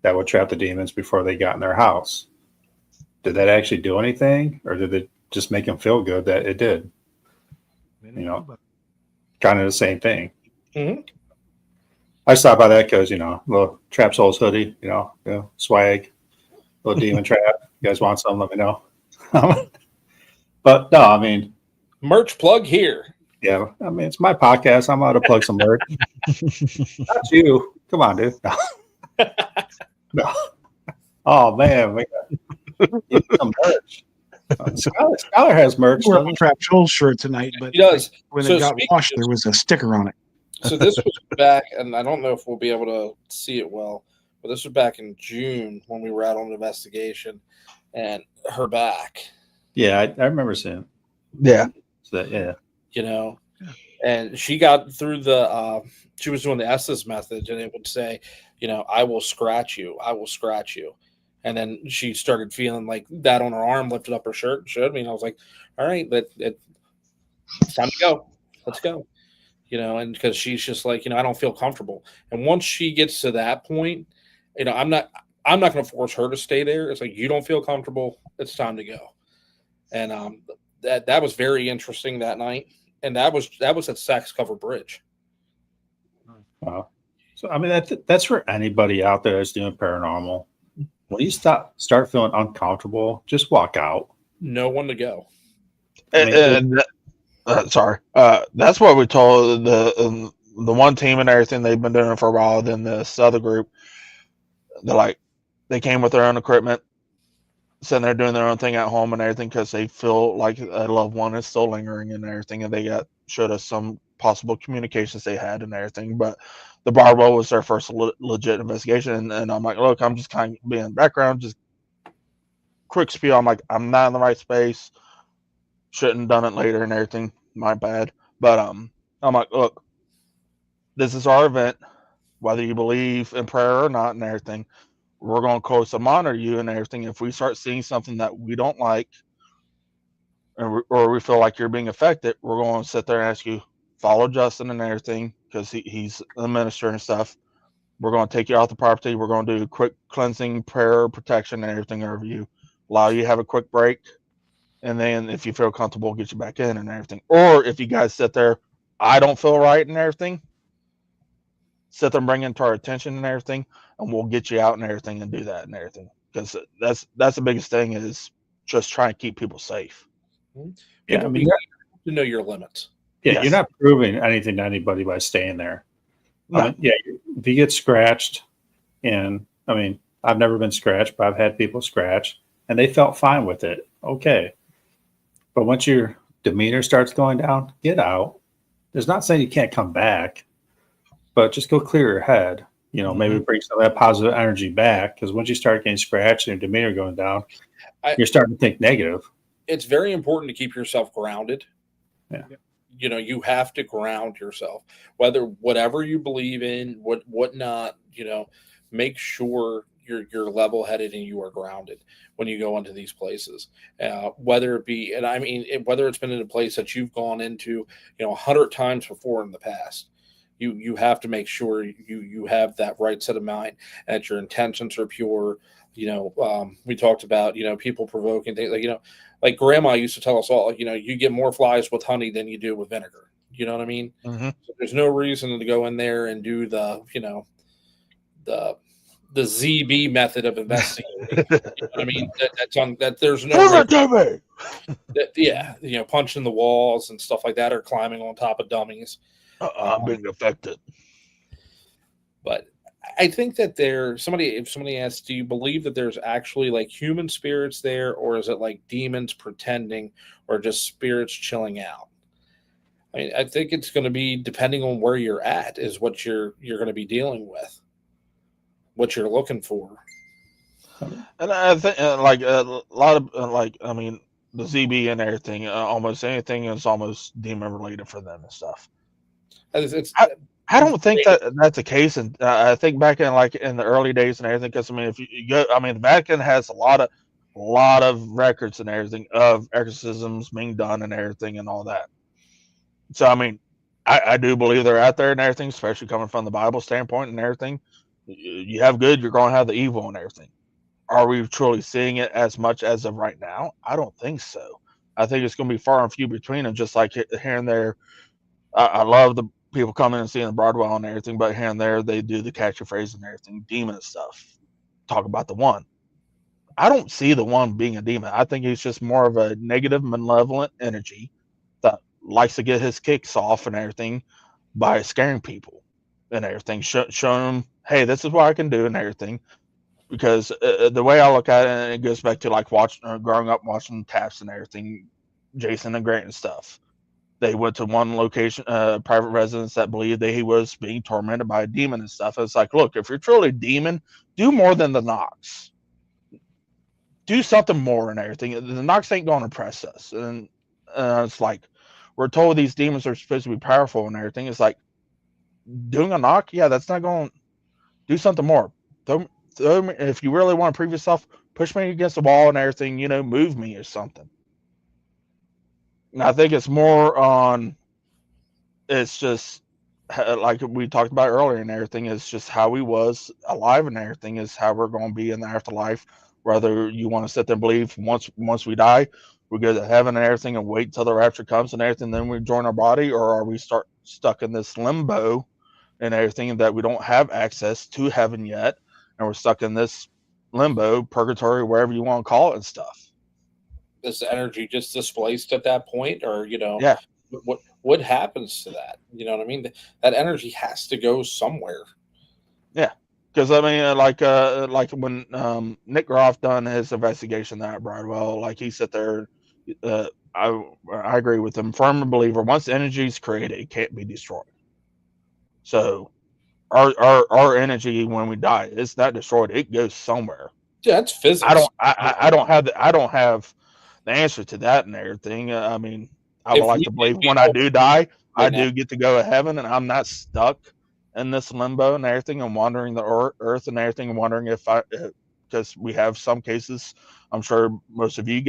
that would trap the demons before they got in their house. Did that actually do anything, or did it just make them feel good that it did? Kind of the same thing. I stopped by that because, little Trap Souls hoodie, swag, little demon trap. You guys want some, let me know. But no, I mean, merch plug here. Yeah, I mean, it's my podcast. I'm allowed to plug some merch. Not you. Come on, dude. No. No. Oh, man. We got some merch. Skylar has merch. We're on Trap Souls shirt tonight, but he does. When it got washed, there was a sticker on it. So this was back, and I don't know if we'll be able to see it well. Well, this was back in June when we were out on an investigation, and her back, Yeah, I remember seeing Yeah. that. Yeah. you know, and she got through the. She was doing the Estes method, and it would say, I will scratch you, I will scratch you, and then she started feeling like that on her arm, lifted up her shirt, and showed me, and I was like, all right, it's time to go, let's go. And because she's just like, I don't feel comfortable. And once she gets to that point, I'm not going to force her to stay there. It's like, you don't feel comfortable, it's time to go. And that was very interesting that night. And that was at Saks Cover Bridge. Wow. So I mean that's for anybody out there that's doing paranormal. When you start feeling uncomfortable, just walk out. No one to go. And sorry, that's what we told the one team and everything. They've been doing it for a while. Then this other group, they came with their own equipment, sitting there doing their own thing at home and everything because they feel like a loved one is still lingering and everything. And they showed us some possible communications they had and everything. But the Bardwell was their first legit investigation, and I'm like, look, I'm just kind of being in the background, just quick spiel. I'm like, I'm not in the right space. Shouldn't have done it later and everything. My bad. But I'm like, look, this is our event. Whether you believe in prayer or not and everything, we're going to closely monitor you and everything. If we start seeing something that we don't like, or we feel like you're being affected, we're going to sit there and ask you, follow Justin and everything, because he's a minister and stuff. We're going to take you off the property. We're going to do quick cleansing, prayer, protection, and everything over you. Allow you to have a quick break. And then if you feel comfortable, get you back in and everything. Or if you guys sit there, I don't feel right and everything, sit there and bring it to our attention and everything, and we'll get you out and everything and do that and everything. Because that's the biggest thing, is just trying to keep people safe. Yeah, I mean, you have to know your limits. yeah, Yes. you're not proving anything to anybody by staying there. No. I mean, yeah, if you get scratched, and I mean, I've never been scratched, but I've had people scratch, and they felt fine with it. Okay. But once your demeanor starts going down, get out. There's not saying you can't come back, but just go clear your head. Maybe bring some of that positive energy back, because once you start getting scratched and your demeanor going down, you're starting to think negative. It's very important to keep yourself grounded. Yeah. You have to ground yourself, whatever you believe in, what not, make sure you're level headed and you are grounded when you go into these places, whether it be, and I mean, whether it's been in a place that you've gone into, 100 times before in the past, you have to make sure you have that right set of mind and that your intentions are pure. We talked about, people provoking things like grandma used to tell us all, you get more flies with honey than you do with vinegar. You know what I mean? Mm-hmm. So there's no reason to go in there and do the ZB method of investigating. You know what I mean? That there's no punching the walls and stuff like that, or climbing on top of dummies. I'm being affected. But I think that if somebody asks, do you believe that there's actually like human spirits there, or is it like demons pretending, or just spirits chilling out? I mean, I think it's going to be depending on where you're at, is what you're going to be dealing with, what you're looking for. And I think like a lot of I mean, the ZB and everything, almost anything is almost demon related for them and stuff. I don't think that's the case, and I think back in the early days and everything. Because I mean, if you go, I mean, the Vatican has a lot of records and everything of exorcisms being done and everything and all that. So I mean, I do believe they're out there and everything, especially coming from the Bible standpoint and everything. You have good, you're going to have the evil and everything. Are we truly seeing it as much as of right now? I don't think so. I think it's going to be far and few between, and just like here and there. I love the people coming and seeing the Broadwell and everything, but here and there they do the catchy phrase and everything, demon and stuff. Talk about the one. I don't see the one being a demon. I think he's just more of a negative, malevolent energy that likes to get his kicks off and everything by scaring people and everything, showing them, hey, this is what I can do and everything. Because the way I look at it, and it goes back to like growing up watching Taps and everything, Jason and Grant and stuff. they went to one location, private residence that believed that he was being tormented by a demon and stuff. It's like, look, if you're truly a demon, do more than the Nox. Do something more and everything. The Nox ain't going to oppress us. And it's like, we're told these demons are supposed to be powerful and everything. It's like, doing a knock, yeah, that's not going to do something more. Throw me, if you really want to prove yourself, push me against the wall and everything, move me or something. And I think it's more on, it's just like we talked about earlier and everything, is just how he was alive and everything is how we're going to be in the afterlife. Whether you want to sit there and believe once we die, we go to heaven and everything and wait till the rapture comes and everything, then we join our body, or are we stuck in this limbo and everything that we don't have access to heaven yet, and we're stuck in this limbo, purgatory, wherever you want to call it and stuff. Is the energy just displaced at that point, or Yeah. What happens to that? You know what I mean? That energy has to go somewhere. Yeah, because I mean, like when Nick Groff done his investigation there at Bridewell, like he sat there. I agree with him. Firm believer. Once energy is created, it can't be destroyed. So our energy when we die, it's not destroyed. It goes somewhere. Yeah, that's physics. I don't have the answer to that and everything. I mean, I would like to believe when I do die, I do get to go to heaven, and I'm not stuck in this limbo and everything, and wandering the earth and everything, and wondering because we have some cases, I'm sure most of you,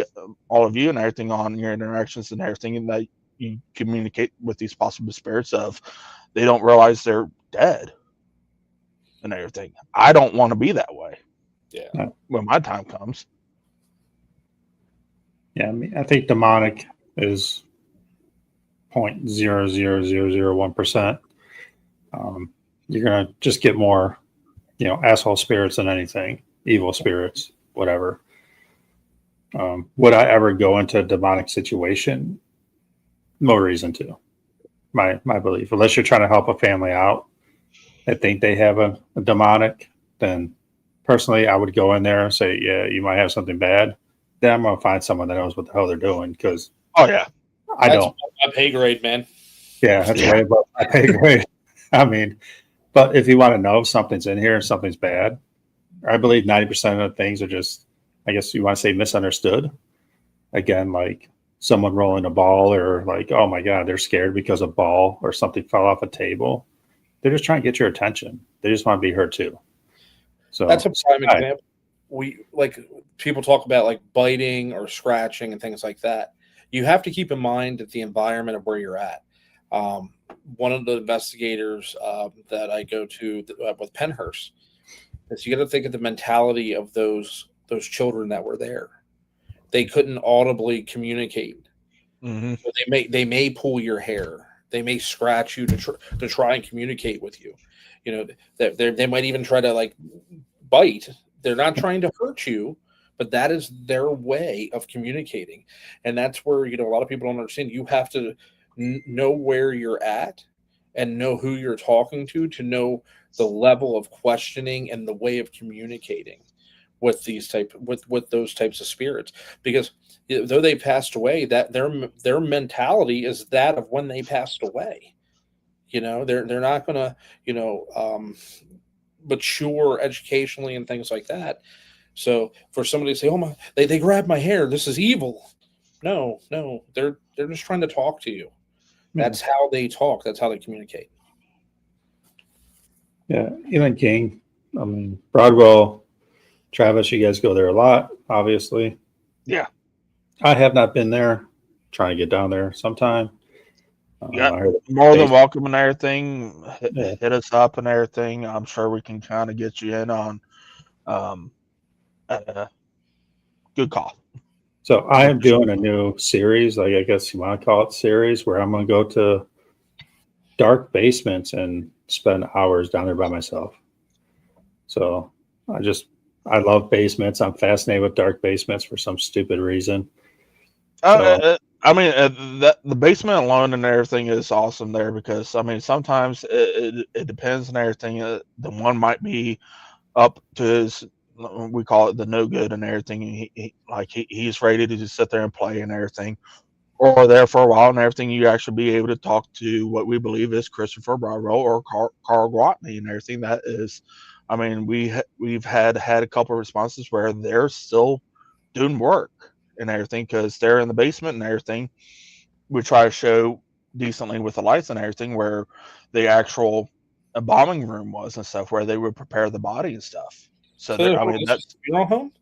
all of you, and everything on your interactions and everything, and that you communicate with these possible spirits of, they don't realize they're dead and everything. I don't want to be that way. Yeah. When my time comes. Yeah, I mean, I think demonic is 0.00001%. You're gonna just get more, asshole spirits than anything, evil spirits, whatever. Would I ever go into a demonic situation? No reason to. My belief, unless you're trying to help a family out, I think they have a demonic, then personally I would go in there and say, yeah, you might have something bad. Then I'm gonna find someone that knows what the hell they're doing, because that's don't. My pay grade, man. Yeah, that's way above my pay grade. I mean, but if you want to know if something's in here and something's bad, I believe 90% of the things are just, I guess you want to say, misunderstood. Again, like someone rolling a ball, or like, oh my God, they're scared because a ball or something fell off a table. They're just trying to get your attention. They just want to be heard too. So that's a prime example. People talk about like biting or scratching and things like that. You have to keep in mind that the environment of where you're at. One of the investigators that I go to with Pennhurst is, you got to think of the mentality of those children that were there. They couldn't audibly communicate. Mm-hmm. So they may pull your hair. They may scratch you to try and communicate with you. They might even try to like bite. They're not trying to hurt you, but that is their way of communicating. And that's where, a lot of people don't understand. You have to know where you're at and know who you're talking to know the level of questioning and the way of communicating with those types of spirits. Because though they passed away, that their mentality is that of when they passed away. They're not going to, mature educationally and things like that. So for somebody to say, "Oh my, they grabbed my hair, this is evil," no, they're just trying to talk to you. That's how they talk. That's how they communicate. Yeah, Elon King. I mean, Broadwell, Travis, you guys go there a lot, obviously. Yeah. I have not been there. Trying to get down there sometime. More than welcome and everything. Hit us up and everything. I'm sure we can kind of get you in on good call. So I am doing a new series, like I guess you want to call it series, where I'm going to go to dark basements and spend hours down there by myself. So I love basements. I'm fascinated with dark basements for some stupid reason. I mean, the basement alone and everything is awesome there, because I mean, sometimes it depends on everything. The one might be up to his, we call it the no good and everything. He's ready to just sit there and play and everything, or there for a while and everything, you actually be able to talk to what we believe is Christopher Broadwell or Carl Gwatney and everything. That is, I mean, we've had a couple of responses where they're still doing work and everything because they're in the basement and everything. We try to show decently with the lights and everything where the actual embalming room was and stuff, where they would prepare the body and stuff. So, I mean, this that's is a funeral home.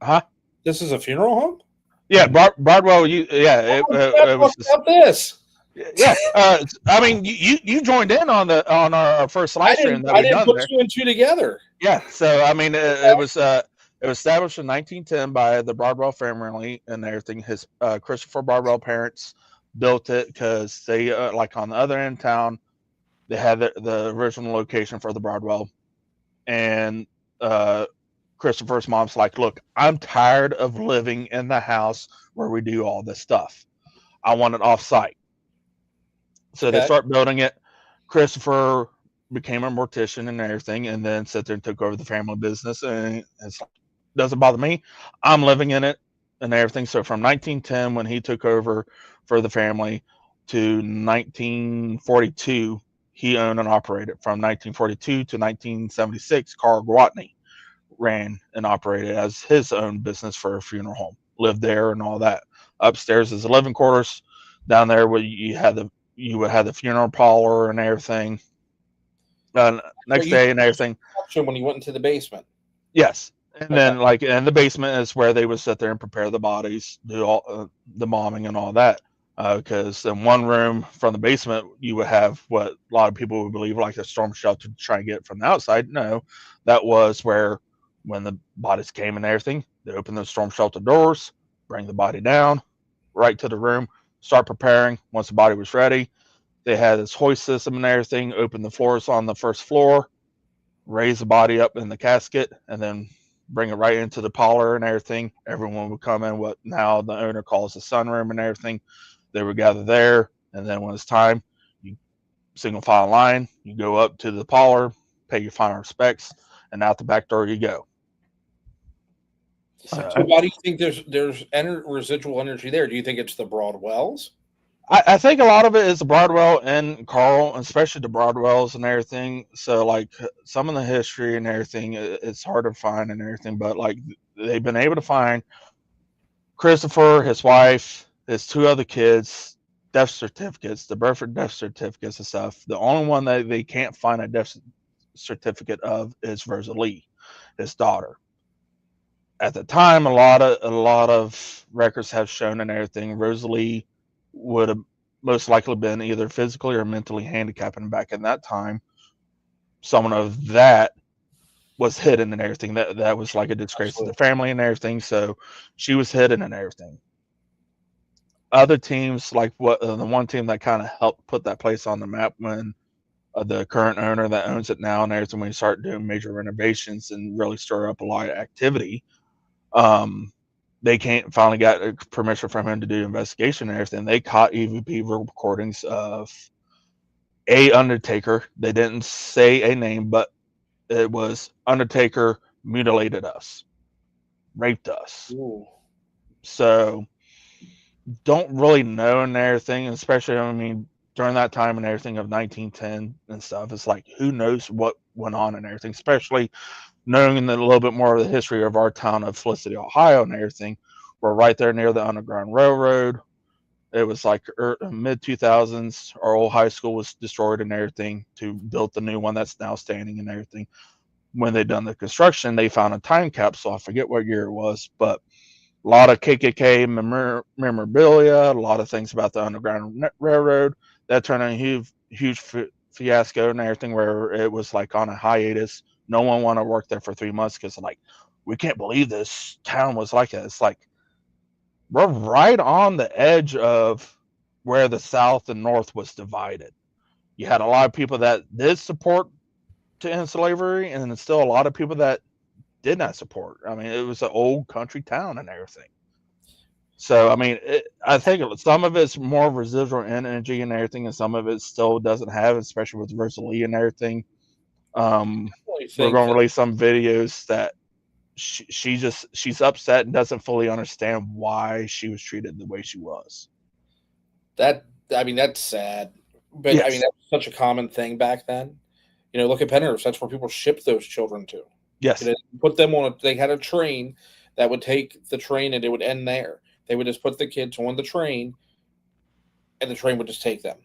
huh? This is a funeral home. Yeah, Broadwell. It was just, About this. yeah. I mean, you joined in on our first live stream that I we didn't done put there. 2 and 2 together. Yeah. So I mean, it was established in 1910 by the Broadwell family and everything. His Christopher Broadwell parents built it because they like on the other end of town, they had the original location for the Broadwell, and Christopher's mom's like, look, I'm tired of living in the house where we do all this stuff. I want it off site. So they start building it. Christopher became a mortician and everything, and then sat there and took over the family business. And it's like, doesn't bother me. I'm living in it and everything. So from 1910, when he took over for the family, to 1942, he owned and operated. From 1942 to 1976, Carl Gwatney ran and operated as his own business for a funeral home. Lived there and all that. Upstairs is the living quarters. Down there where you would have the funeral parlor and everything. Next day and everything. When you went into the basement. Yes. And then and the basement is where they would sit there and prepare the bodies, do all the bombing and all that. Because in one room from the basement, you would have what a lot of people would believe like a storm shelter to try and get from the outside. No, that was where when the bodies came and everything, they opened the storm shelter doors, bring the body down, right to the room, start preparing. Once the body was ready, they had this hoist system and everything, open the floors on the first floor, raise the body up in the casket, and then bring it right into the parlor and everything. Everyone would come in what now the owner calls the sunroom and everything. They would gather there, and then when it's time, you single file line, you go up to the parlor, pay your final respects, and out the back door you go. So why do you think there's residual energy there? Do you think it's the Broadwells? I think a lot of it is the Broadwell and Carl, especially the Broadwells and everything. So like some of the history and everything, it's hard to find and everything, but like they've been able to find Christopher, his wife, his 2 other kids, death certificates, the birth and death certificates and stuff. The only one that they can't find a death certificate of is Rosalie, his daughter. At the time, a lot of records have shown and everything, Rosalie would have most likely been either physically or mentally handicapped, and back in that time, someone of that was hidden and everything. That was like a disgrace to the family and everything. So she was hidden and everything. Other teams, like the one team that kind of helped put that place on the map when the current owner that owns it now and everything, when you start doing major renovations and really stir up a lot of activity, they finally got permission from him to do investigation and everything. They caught EVP recordings of a Undertaker. They didn't say a name, but it was Undertaker mutilated us, raped us. Ooh. So don't really know and everything, especially, I mean, during that time and everything of 1910 and stuff. It's like, who knows what went on and everything, especially knowing a little bit more of the history of our town of Felicity, Ohio and everything. We're right there near the Underground Railroad. It was like mid 2000s. Our old high school was destroyed and everything to build the new one that's now standing and everything. When they done the construction, they found a time capsule. I forget what year it was, but a lot of KKK memorabilia, a lot of things about the Underground Railroad. That turned into a huge fiasco and everything, where it was like on a hiatus. No one wanted to work there for 3 months because like, we can't believe this town was like that. It's like, we're right on the edge of where the South and North was divided. You had a lot of people that did support to end slavery, and then still a lot of people that did not support. I mean, it was an old country town and everything. So, I mean, I think some of it's more residual energy and everything, and some of it still doesn't have, especially with Rosalie and everything. We're going to release some videos that she's upset and doesn't fully understand why she was treated the way she was. That's sad. But I mean, Yes. that was such a common thing back then. Look at Penrose. That's where people shipped those children to. Yes. Put them on. They had a train that would take the train, and it would end there. They would just put the kids on the train, and the train would just take them.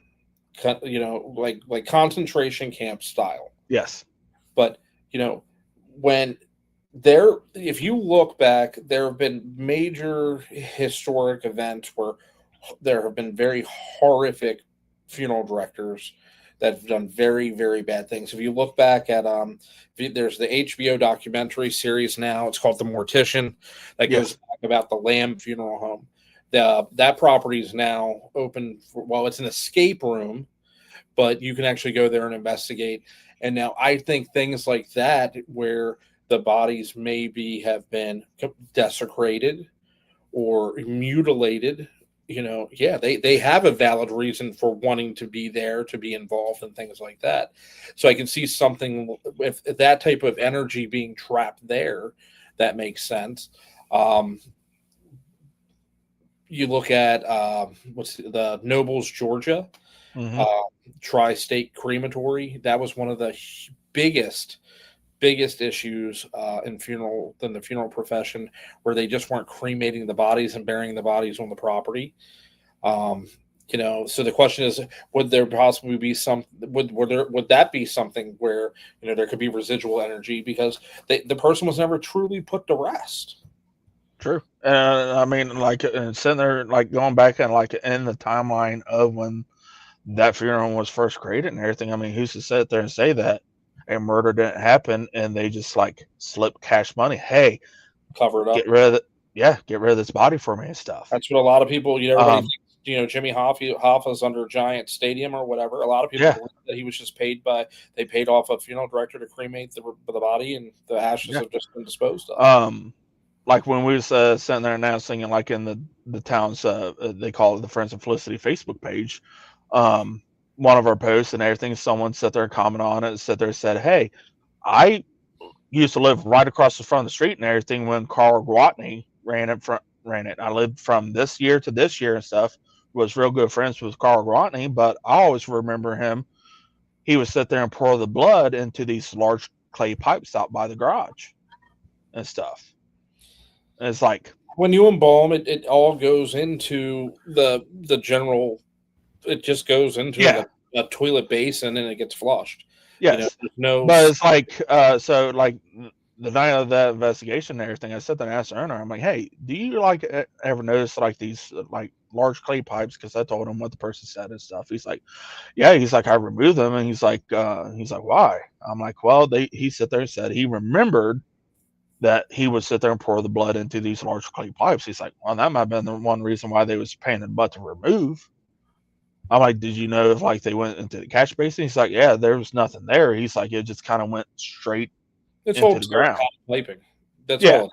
Like concentration camp style. Yes. But if you look back, there have been major historic events where there have been very horrific funeral directors that have done very, very bad things. If you look back at there's the HBO documentary series now. It's called The Mortician that goes back about the Lamb Funeral Home. That property is now open it's an escape room, but you can actually go there and investigate. And now I think things like that, where the bodies maybe have been desecrated or mutilated, they have a valid reason for wanting to be there, to be involved in things like that. So I can see something with that type of energy being trapped there. That makes sense. You look at what's the Nobles, Georgia, tri-state crematory. That was one of the biggest issues in the funeral profession, where they just weren't cremating the bodies and burying the bodies on the property. So the question is, would there possibly be would that be something where there could be residual energy because the person was never truly put to rest? True. I mean, like sitting there, like going back and like in the timeline of when that funeral was first created and everything. I mean, who's to sit there and say that a murder didn't happen and they just like slip cash money? Hey, cover it up. Get rid of this body for me and stuff. That's what a lot of people. Everybody thinks, Jimmy Hoffa's under Giant Stadium or whatever. A lot of people believe that he was just paid off a funeral director to cremate the body, and the ashes have just been disposed of. Like when we was sitting there announcing, like in the town's they call it the Friends of Felicity Facebook page, one of our posts and everything, someone sat there and commented on it, sat there and said, hey, I used to live right across the front of the street and everything when Carl Gwatney ran it. I lived from this year to this year and stuff, was real good friends with Carl Gwatney, but I always remember him. He would sit there and pour the blood into these large clay pipes out by the garage and stuff. And it's like, when you embalm it, all goes into the general. It just goes into a toilet basin and it gets flushed. Yes. But it's like, so like the night of that investigation and everything, I sat there and asked the owner, I'm like, hey, do you like ever notice like these like large clay pipes? Because I told him what the person said and stuff. He's like, yeah. He's like, I removed them. And he's like, why? I'm like, well, he sat there and said he remembered that he would sit there and pour the blood into these large clay pipes. He's like, well, that might have been the one reason why they was paying in the butt to remove. I'm like, did you know if like they went into the catch basin? He's like, yeah, there was nothing there. He's like, it just kind of went straight into the ground. Piping. That's all.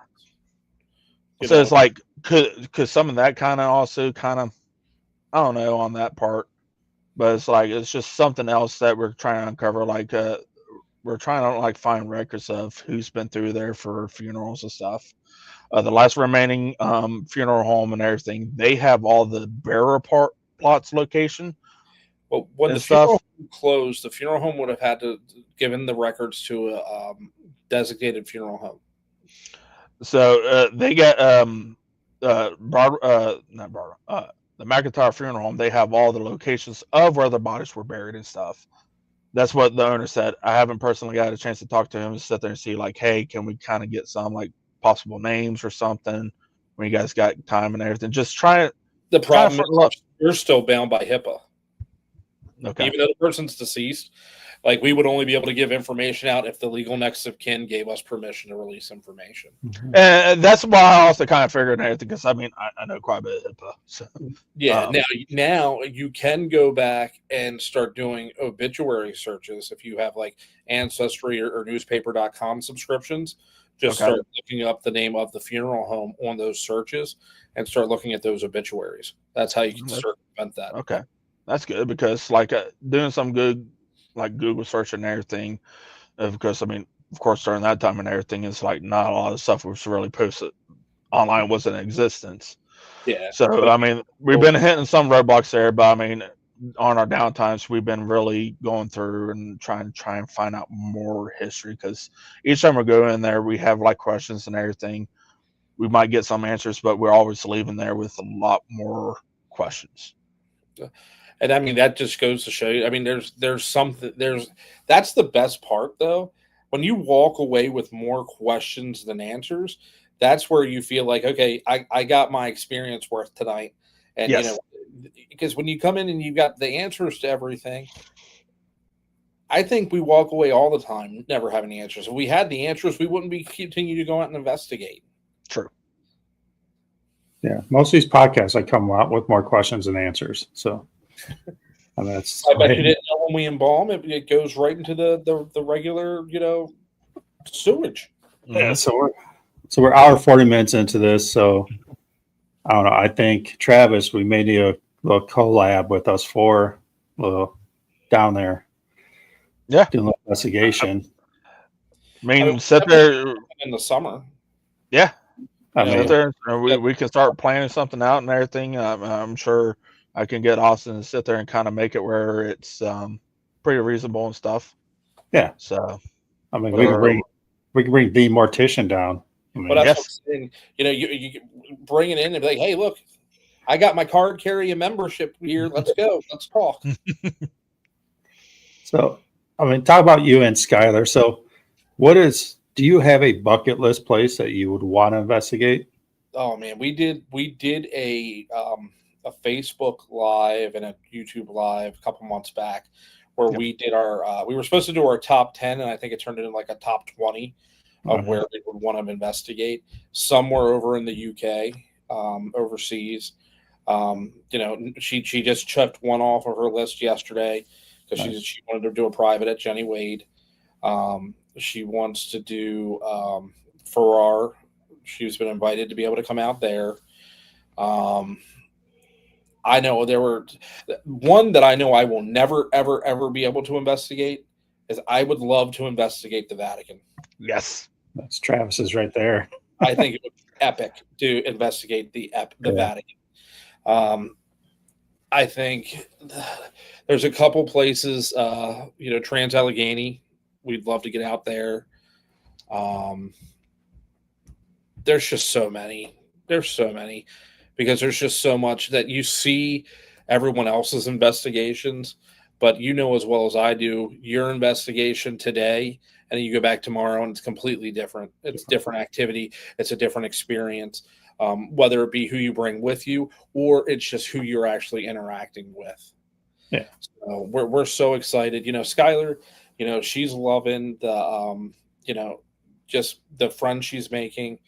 So it's like, could some of that kind of also kind of, I don't know on that part, but it's like, it's just something else that we're trying to uncover. Like, we're trying to like find records of who's been through there for funerals and stuff. The last remaining funeral home and everything, they have all the bearer plots location. Well, when the funeral home closed, the funeral home would have had to given the records to a designated funeral home. So they get the McIntyre Funeral Home. They have all the locations of where the bodies were buried and stuff. That's what the owner said. I haven't personally got a chance to talk to him and sit there and see like, hey, can we kind of get some like possible names or something when you guys got time and everything? Just try it. The problem is you're still bound by HIPAA. Okay. Even though the person's deceased, like we would only be able to give information out if the legal next of kin gave us permission to release information. Mm-hmm. And that's why I also kind of figured everything, because I mean I know quite a bit of HIPAA. So yeah, now you can go back and start doing obituary searches if you have like Ancestry or newspaper.com subscriptions. Just start looking up the name of the funeral home on those searches and start looking at those obituaries. That's how you can circumvent that. Okay. That's good, because like doing some good like Google search and everything, because I mean of course, during that time and everything, it's like not a lot of stuff was really posted online, was in existence. Yeah. So, I mean, we've been hitting some roadblocks there, but I mean, on our downtimes, we've been really going through and trying and find out more history, because each time we go in there, we have like questions and everything. We might get some answers, but we're always leaving there with a lot more questions. And I mean, that just goes to show you. I mean, that's the best part, though. When you walk away with more questions than answers, that's where you feel like, okay, I got my experience worth tonight. And, Yes. because when you come in and you've got the answers to everything, I think we walk away all the time never having the answers. If we had the answers, we wouldn't be continue to go out and investigate. True. Yeah, most of these podcasts I come out with more questions than answers. So, and that's. I bet you didn't know when we embalm it goes right into the regular sewage. Yeah, so we're hour 40 minutes into this. So I don't know. I think Travis, we may need a little collab with us four, little down there. Yeah, doing a little investigation. I mean, sit there in the summer. Yeah. I mean, Sit there and we can start planning something out and everything. I'm sure I can get Austin to sit there and kind of make it where it's pretty reasonable and stuff. Yeah. So, I mean, we can bring the Mortician down. I mean, But that's what I'm saying. You bring it in and be like, hey, look, I got my card carrying membership here. Let's go. Let's talk. So, I mean, talk about you and Skylar. So, do you have a bucket list place that you would want to investigate? Oh man, we did a Facebook Live and a YouTube Live a couple months back where we did our we were supposed to do our top 10, and I think it turned into like a top 20 of where we would want to investigate. Somewhere over in the UK, overseas. She just checked one off of her list yesterday because she wanted to do a private at Jenny Wade. She wants to do Farrar. She's been invited to be able to come out there. I know there were one that I know I will never, ever, ever be able to investigate is I would love to investigate the Vatican. Yes. That's Travis's right there. I think it would be epic to investigate the Vatican. I think there's a couple places, Trans-Allegheny. We'd love to get out there. There's just so many. There's so many because there's just so much that you see everyone else's investigations, but you know as well as I do, your investigation today, and then you go back tomorrow and it's completely different. It's different activity. It's a different experience, whether it be who you bring with you or it's just who you're actually interacting with. Yeah. So we're so excited. Skylar, she's loving the, just the friends she's making.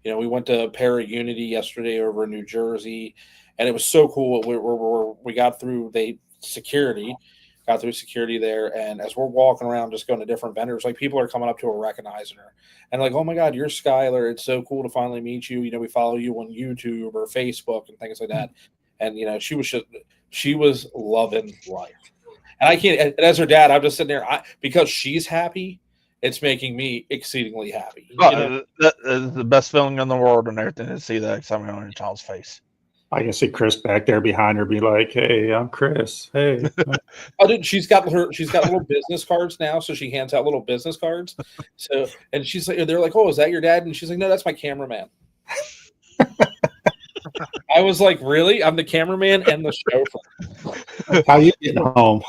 We went to Para Unity yesterday over in New Jersey, and it was so cool. We got through security there, and as we're walking around just going to different vendors, like people are coming up to her recognizing her and like, oh my God, you're Skylar. It's so cool to finally meet you. We follow you on YouTube or Facebook and things like that. And, she was loving life. And I can't, and as her dad, I'm just sitting there because she's happy. It's making me exceedingly happy. That is the best feeling in the world and everything to see that excitement on your child's face. I can see Chris back there behind her be like, hey, I'm Chris. Hey. Dude, she's got little business cards now, so she hands out little business cards. So, and she's like, they're like, oh, is that your dad? And she's like, no, that's my cameraman. I was like, really? I'm the cameraman and the chauffeur. How you getting home?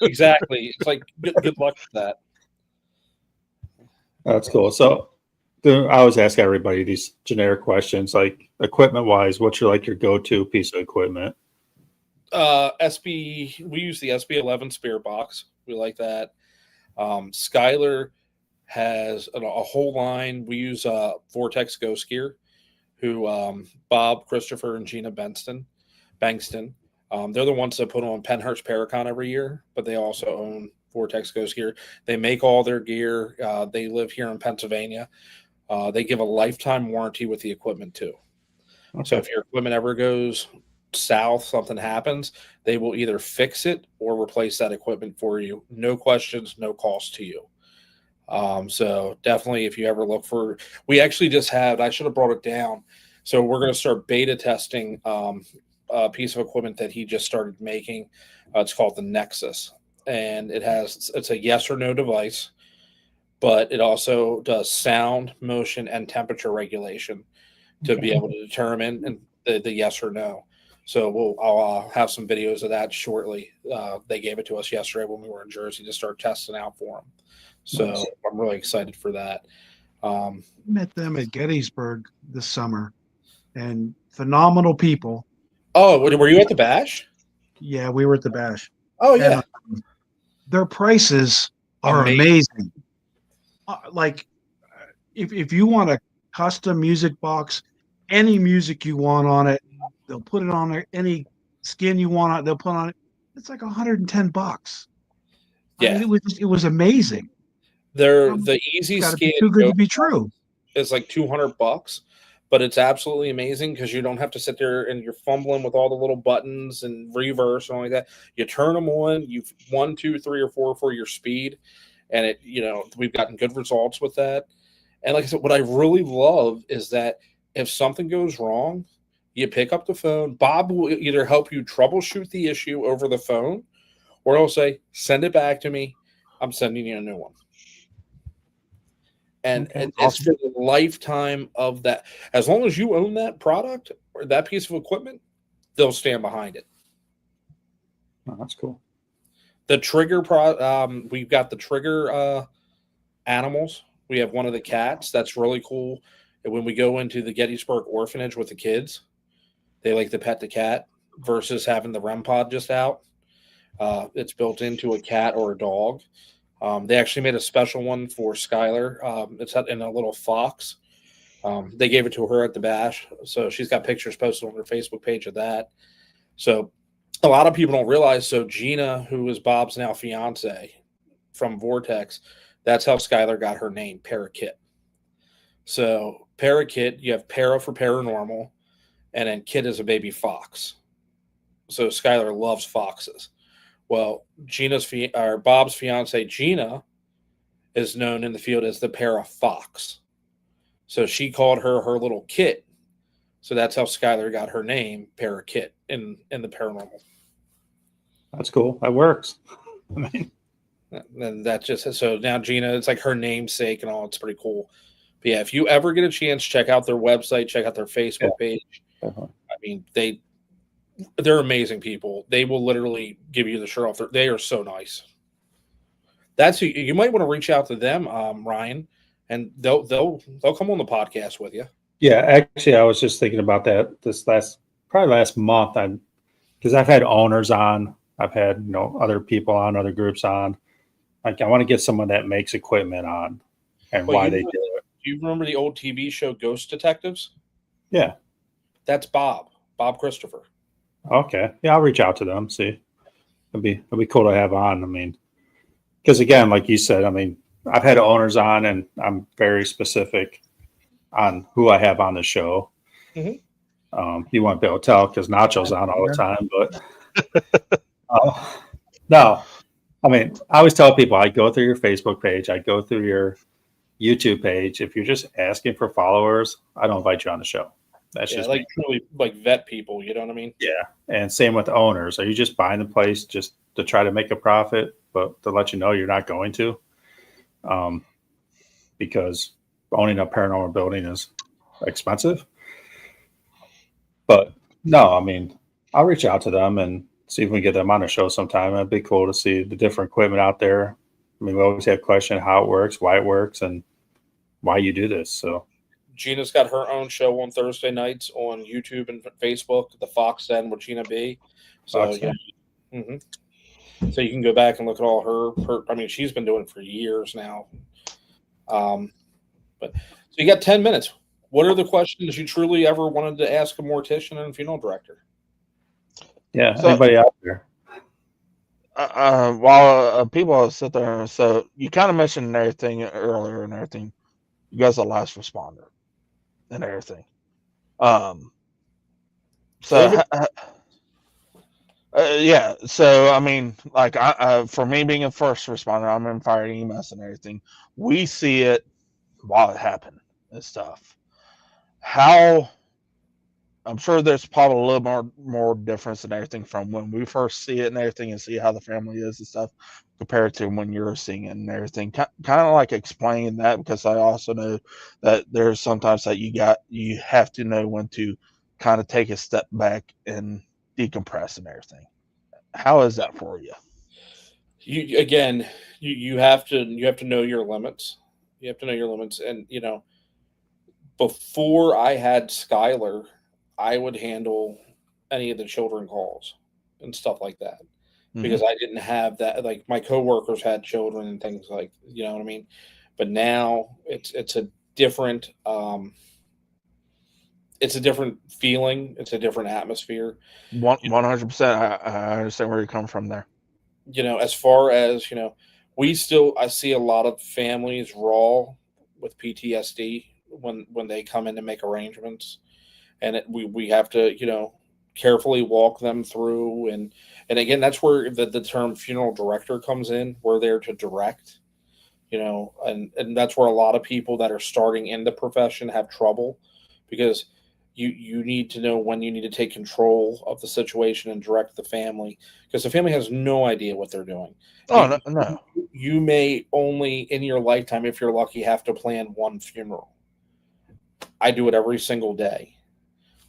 Exactly. It's like, good luck with that. That's cool. So I always ask everybody these generic questions, like equipment wise, what's your go-to piece of equipment? We use the SB11 spear box. We like that. Skylar has a whole line. We use Vortex Ghost Gear, who Bob, Christopher, and Gina Bankston. They're the ones that put on Penhurst Paracon every year, but they also own Vortex Ghost Gear. They make all their gear. They live here in Pennsylvania. They give a lifetime warranty with the equipment too. Okay. So if your equipment ever goes south, something happens, they will either fix it or replace that equipment for you. No questions, no cost to you. So definitely, if you ever look for, we actually just had, I should have brought it down. So we're going to start beta testing a piece of equipment that he just started making. It's called the Nexus, and it's a yes or no device, but it also does sound, motion, and temperature regulation to be able to determine the yes or no. So I'll have some videos of that shortly. They gave it to us yesterday when we were in Jersey to start testing out for them. So Nice. I'm really excited for that. Met them at Gettysburg this summer, and phenomenal people. Oh, were you at the bash? Yeah, we were at the bash, Oh and yeah, their prices are amazing. Like, if you want a custom music box, any music you want on it, they'll put it on there. Any skin you want on it, they'll put on it. It's like $110. I mean, yeah. it was amazing. The easy Got to be scan too good to be true. is like $200, but it's absolutely amazing because you don't have to sit there and you're fumbling with all the little buttons and reverse and all like that. You turn them on, you've 1, 2, 3, or 4 for your speed, and we've gotten good results with that. And like I said, what I really love is that if something goes wrong, you pick up the phone. Bob will either help you troubleshoot the issue over the phone, or he'll say, "Send it back to me. I'm sending you a new one." And Okay. it's for the lifetime of that. As long as you own that product or that piece of equipment, they'll stand behind it. Oh, that's cool. The trigger we've got the trigger animals. We have one of the cats. That's really cool. And when we go into the Gettysburg orphanage with the kids, they like to pet the cat versus having the REM pod just out. It's built into a cat or a dog. They actually made a special one for Skylar. It's in a little fox. They gave it to her at the bash, so she's got pictures posted on her Facebook page of that. So a lot of people don't realize. So Gina, who is Bob's now fiance from Vortex, that's how Skylar got her name, Parakeet. So Parakeet, you have para for paranormal, and then Kit is a baby fox. So Skylar loves foxes. Well, Bob's fiance Gina is known in the field as the para fox. So she called her little Kit. So that's how Skylar got her name, Parakeet, in the paranormal. That's cool. That works. I mean, And that's just so now Gina, it's like her namesake and all. It's pretty cool. But yeah, if you ever get a chance, check out their website, check out their Facebook page. definitely. I mean, they're amazing people. They will literally give you the shirt off. They are so nice. That's who you might want to reach out to them, Ryan, and they'll come on the podcast with you. Yeah, actually, I was just thinking about that this last month. Because I've had owners on, I've had other people on, other groups on. Like, I want to get someone that makes equipment on, and why they do it. Do you remember the old TV show Ghost Detectives? Yeah. That's Bob Christopher. Okay. Yeah, I'll reach out to them. See, it'd be cool to have on. I mean, because again, like you said, I mean, I've had owners on, and I'm very specific on who I have on the show. Mm-hmm. You won't be able to tell because Nacho's on all the time, but no. I mean, I always tell people I go through your Facebook page, I go through your YouTube page. If you're just asking for followers, I don't invite you on the show. That's just like me. truly like vet people. You know what I mean? Yeah. And same with owners. Are you just buying the place just to try to make a profit, but to let you know you're not going to? Because owning a paranormal building is expensive. But no, I mean, I'll reach out to them and see if we can get them on the show sometime. It'd be cool to see the different equipment out there. I mean, we always have questions how it works, why it works, and why you do this. So Gina's got her own show on Thursday nights on YouTube and Facebook, the Fox Den with Gina B. So Fox Den. So you can go back and look at all her. I mean, she's been doing it for years now. But so you got 10 minutes. What are the questions you truly ever wanted to ask a mortician and funeral director? yeah, So- anybody out there? While people sit there, so you kind of mentioned everything earlier and everything. You guys are the last responder and everything. So Yeah. So I mean, like, for me being a first responder, I'm in fire and EMS and everything. We see it while it happened and stuff. How I'm sure there's probably a little more difference and everything from when we first see it and everything, and see how the family is and stuff, compared to when you're seeing it and everything. Kind of like explaining that, because I also know that there's sometimes that you have to know when to kind of take a step back and decompress and everything. How is that for you? You again, you have to know your limits. You have to know your limits, and before I had Skylar, I would handle any of the children calls and stuff like that Mm-hmm. because I didn't have that. Like my coworkers had children and things like, you know what I mean. But now it's a different it's a different feeling. It's a different atmosphere. 100%. I understand where you're coming from there. As far as I see a lot of families raw with PTSD when they come in to make arrangements, and we have to carefully walk them through, and again, that's where the term funeral director comes in. We're there to direct, and that's where a lot of people that are starting in the profession have trouble, because you need to know when you need to take control of the situation and direct the family, because the family has no idea what they're doing. Oh, you, no. you may only in your lifetime, if you're lucky, have to plan one funeral. I do it every single day.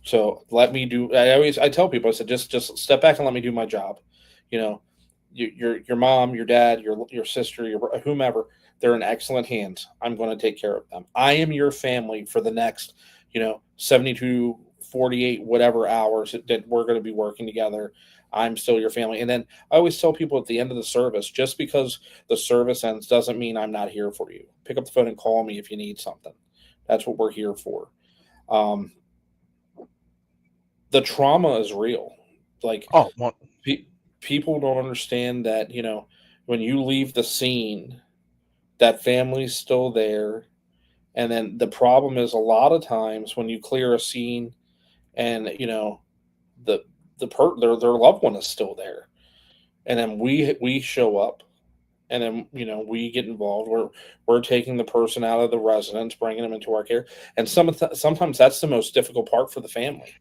So let me do. I tell people, I said, just step back and let me do my job. You know, your mom, your dad, your sister, your whomever, they're in excellent hands. I'm going to take care of them. I am your family for the next 72, 48, whatever hours that we're going to be working together. I'm still your family. And then I always tell people at the end of the service, just because the service ends doesn't mean I'm not here for you. Pick up the phone and call me if you need something. That's what we're here for. Um, the trauma is real. Like, Oh, what? people don't understand that, when you leave the scene, that family's still there. And then the problem is, a lot of times when you clear a scene and, the, their loved one is still there. And then we show up, and then, we get involved. We're taking the person out of the residence, bringing them into our care. And sometimes that's the most difficult part for the family.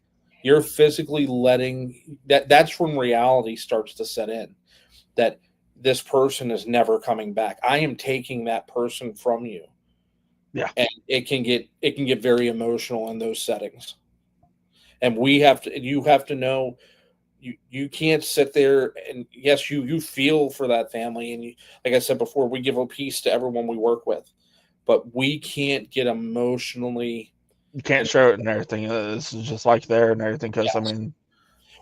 You're physically letting that's when reality starts to set in, that this person is never coming back. I am taking that person from you. Yeah. And it can get very emotional in those settings. And you have to know, you can't sit there, and yes, you feel for that family, and like I said before, we give a piece to everyone we work with, but we can't get emotionally. You can't show it and everything. It's just like there and everything. Because I Yes. mean,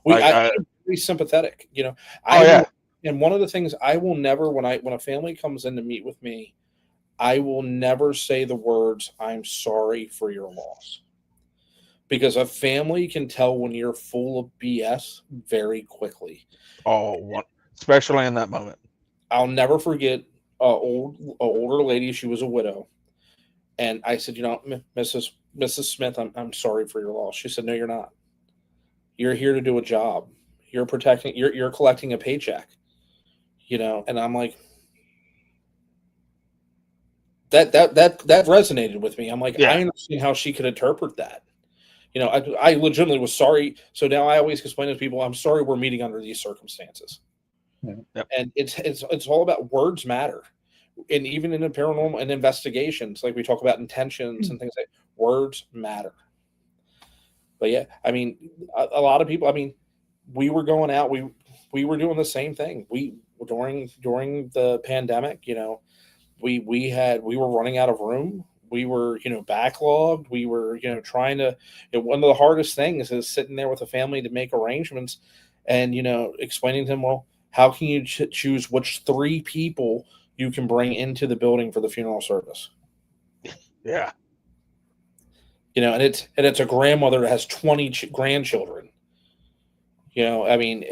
We like, I'm very sympathetic. oh I yeah, will, and one of the things I will never, when a family comes in to meet with me, I will never say the words, "I'm sorry for your loss," because a family can tell when you're full of BS very quickly. especially in that moment. I'll never forget a older lady. She was a widow, and I said, Mrs. Smith, I'm sorry for your loss. She said, "No, you're not. You're here to do a job. You're protecting. You're collecting a paycheck." And I'm like, that resonated with me. I'm like, Yeah. I understand how she could interpret that. I legitimately was sorry. So now I always explain to people, I'm sorry we're meeting under these circumstances. Yeah. Yep. And it's all about words matter. And even in the paranormal and investigations, like we talk about intentions and things like, words matter. But yeah, I mean, a lot of people, I mean, we were going out, we were doing the same thing. We during the pandemic, we were running out of room. We were, backlogged. We were, trying to, one of the hardest things is sitting there with a family to make arrangements and, explaining to them, well, how can you choose which 3 people you can bring into the building for the funeral service? Yeah. And it's a grandmother that has 20 grandchildren. I mean,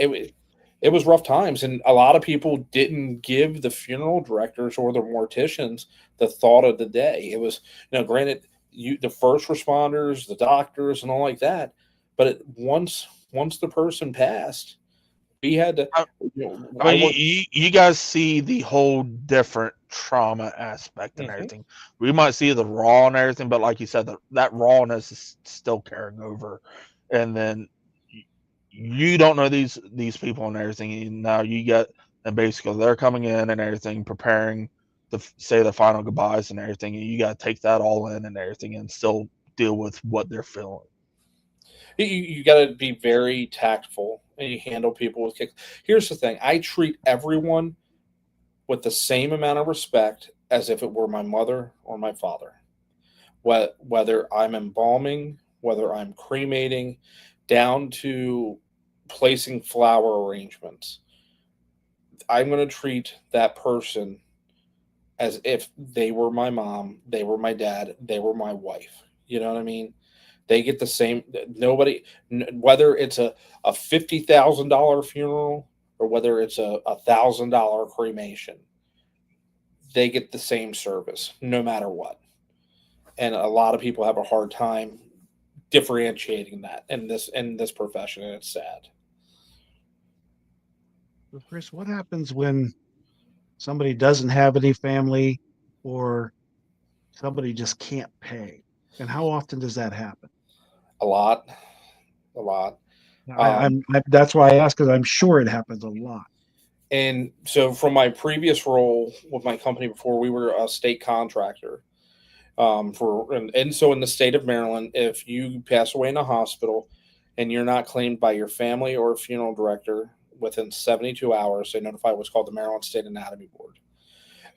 it was rough times, and a lot of people didn't give the funeral directors or the morticians the thought of the day. It was, granted, the first responders, the doctors, and all like that, but once the person passed, We had to. I I mean, worked. you guys see the whole different trauma aspect and Mhm. everything. We might see the raw and everything, but like you said, that rawness is still carrying over. And then you don't know these people and everything. And now you get, and basically they're coming in and everything, preparing to say the final goodbyes and everything. And you got to take that all in and everything, and still deal with what they're feeling. You got to be very tactful and you handle people with kicks. Here's the thing: I treat everyone with the same amount of respect as if it were my mother or my father. Whether I'm embalming, whether I'm cremating, down to placing flower arrangements, I'm going to treat that person as if they were my mom, they were my dad, they were my wife. You know what I mean? They get the same. Nobody, whether it's a $50,000 funeral or whether it's a $1,000 cremation, they get the same service no matter what. And a lot of people have a hard time differentiating that in this profession, and it's sad. So Chris, what happens when somebody doesn't have any family or somebody just can't pay? And how often does that happen? A lot, a lot. That's why I ask, because I'm sure it happens a lot. And so, from my previous role with my company before, we were a state contractor. And so in the state of Maryland, if you pass away in a hospital and you're not claimed by your family or funeral director within 72 hours, they notify what's called the Maryland State Anatomy Board.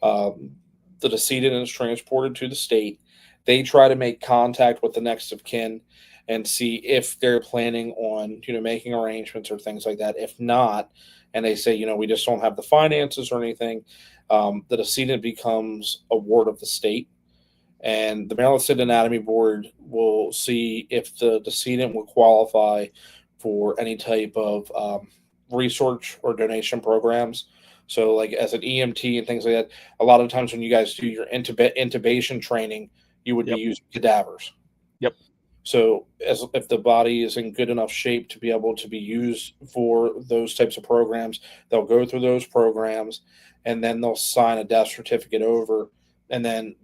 The decedent is transported to the state. They try to make contact with the next of kin and see if they're planning on, making arrangements or things like that. If not, and they say, we just don't have the finances or anything, the decedent becomes a ward of the state. And the Maryland State Anatomy Board will see if the decedent will qualify for any type of research or donation programs. So, like as an EMT and things like that, a lot of times when you guys do your intubation training, you would be using cadavers. Yep. So, as if the body is in good enough shape to be able to be used for those types of programs, they'll go through those programs, and then they'll sign a death certificate over, and then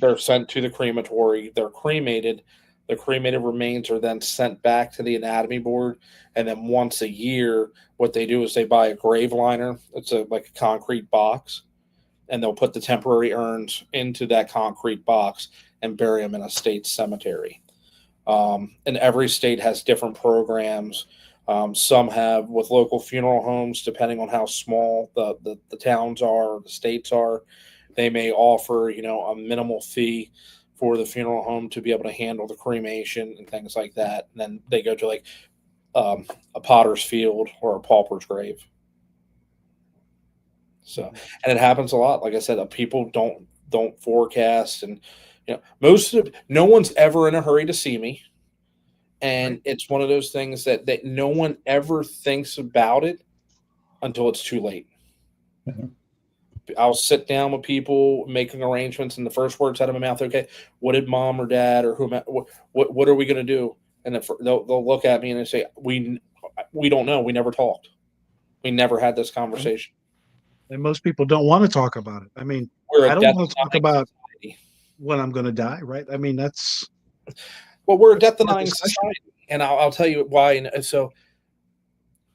they're sent to the crematory. They're cremated. The cremated remains are then sent back to the anatomy board, and then once a year, what they do is they buy a grave liner. It's like a concrete box, and they'll put the temporary urns into that concrete box and bury them in a state cemetery. And every state has different programs. Some have with local funeral homes, depending on how small the towns are or the states are. They may offer, a minimal fee for the funeral home to be able to handle the cremation and things like that. And then they go to like a potter's field or a pauper's grave. So, and it happens a lot. Like I said, people don't forecast, and no one's ever in a hurry to see me. And it's one of those things that no one ever thinks about it until it's too late. Mm-hmm. I'll sit down with people making arrangements, and the first words out of my mouth, okay, what did mom or dad or what are we going to do? And they'll look at me and they say, we don't know. We never talked. We never had this conversation. And most people don't want to talk about it. I mean, I don't want to talk about when I'm going to die, right? I mean, we're a death-denying society, and I'll tell you why. And so,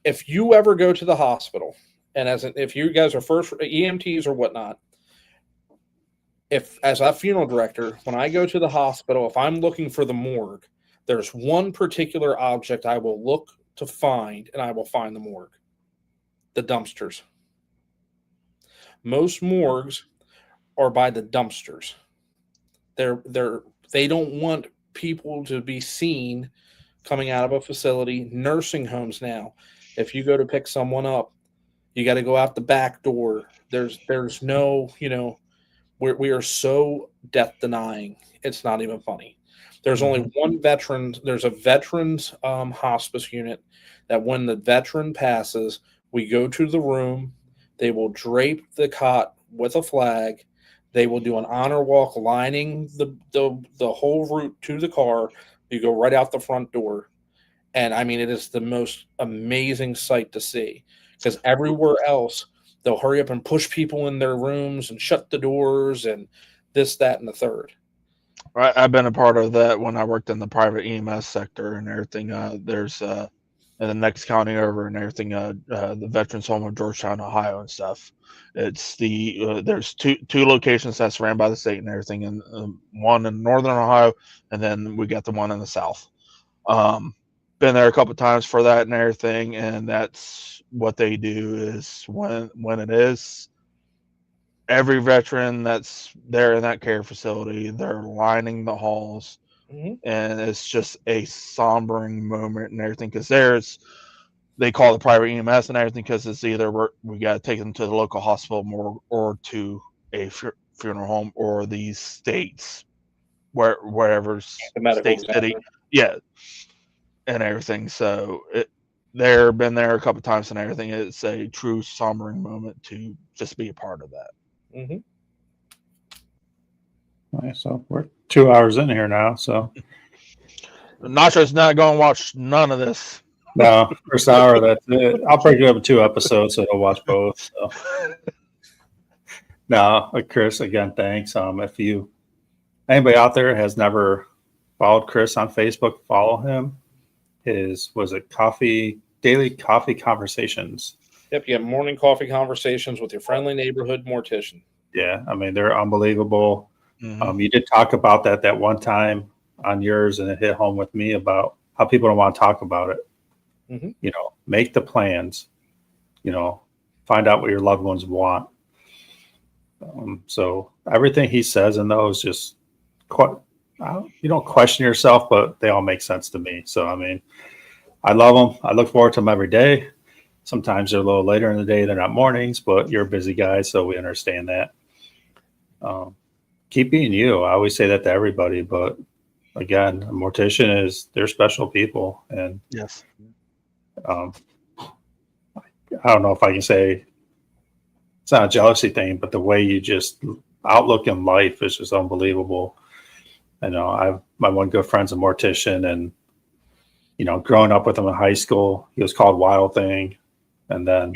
if you ever go to the hospital, and if you guys are first EMTs or whatnot, as a funeral director, when I go to the hospital, if I'm looking for the morgue, there's one particular object I will look to find, and I will find the morgue: the dumpsters. Most morgues are by the dumpsters. They don't want people to be seen coming out of a facility. Nursing homes now, if you go to pick someone up, you got to go out the back door. There's no, we are so death denying. It's not even funny. There's only one veteran. There's a veterans hospice unit that when the veteran passes, we go to the room. They will drape the cot with a flag. They will do an honor walk lining the whole route to the car. You go right out the front door. And I mean, it is the most amazing sight to see, because everywhere else they'll hurry up and push people in their rooms and shut the doors and this, that, and the third. Right, I've been a part of that when I worked in the private EMS sector and everything. There's in the next county over and everything, the Veterans Home of Georgetown, Ohio, and stuff. It's there's two locations that's ran by the state and everything, and one in northern Ohio, and then we got the one in the south. Been there a couple times for that and everything, and that's what they do is when it is. Every veteran that's there in that care facility, they're lining the halls, Mm-hmm. and it's just a sombering moment and everything. Because they call the private EMS and everything because it's either we got to take them to the local hospital morgue or to a funeral home or these states, wherever The medical state city, examiner. yeah, and everything. So they're been there a couple times and everything. It's a true sombering moment to just be a part of that. Mm-hmm. Right, so we're 2 hours in here now. So Nacho's not going to watch none of this. no, first hour, that's it. I'll break it up in 2 episodes so he'll watch both. So no, Chris, again, thanks. If anybody out there has never followed Chris on Facebook, follow him. Was it Daily Coffee Conversations? Yep, you have morning coffee conversations with your friendly neighborhood mortician. Yeah, I mean, they're unbelievable. Mm-hmm. You did talk about that one time on yours, and it hit home with me about how people don't want to talk about it. Mm-hmm. You know, make the plans, find out what your loved ones want. So everything he says in those just you don't question yourself, but they all make sense to me. So, I mean, I love them. I look forward to them every day. Sometimes they're a little later in the day. They're not mornings, but you're a busy guy, so we understand that. Keep being you. I always say that to everybody, but again, a mortician they're special people. And Yes. I don't know if I can say it's not a jealousy thing, but the way you just outlook in life is just unbelievable. I know my one good friend's a mortician, and growing up with him in high school, he was called Wild Thing, and then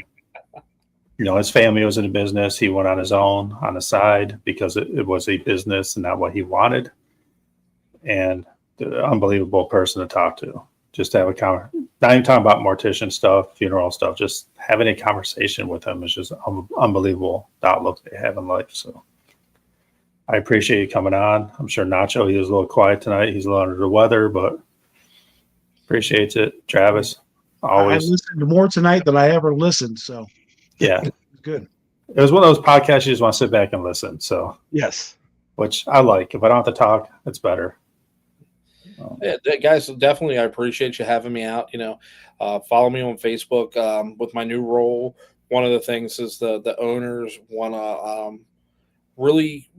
his family was in the business. He went on his own on the side because it was a business and not what he wanted. And unbelievable person to talk to. Just to have not even talking about mortician stuff, funeral stuff, just having a conversation with him is just unbelievable, the outlook they have in life. So I appreciate you coming on. I'm sure Nacho, he was a little quiet tonight. He's a little under the weather, but appreciates it. Travis, always. I listened more tonight than I ever listened, so Yeah. it's good. It was one of those podcasts you just want to sit back and listen. So Yes. which I like. If I don't have to talk, it's better. Yeah, guys, definitely, I appreciate you having me out. Follow me on Facebook with my new role. One of the things is the owners want to really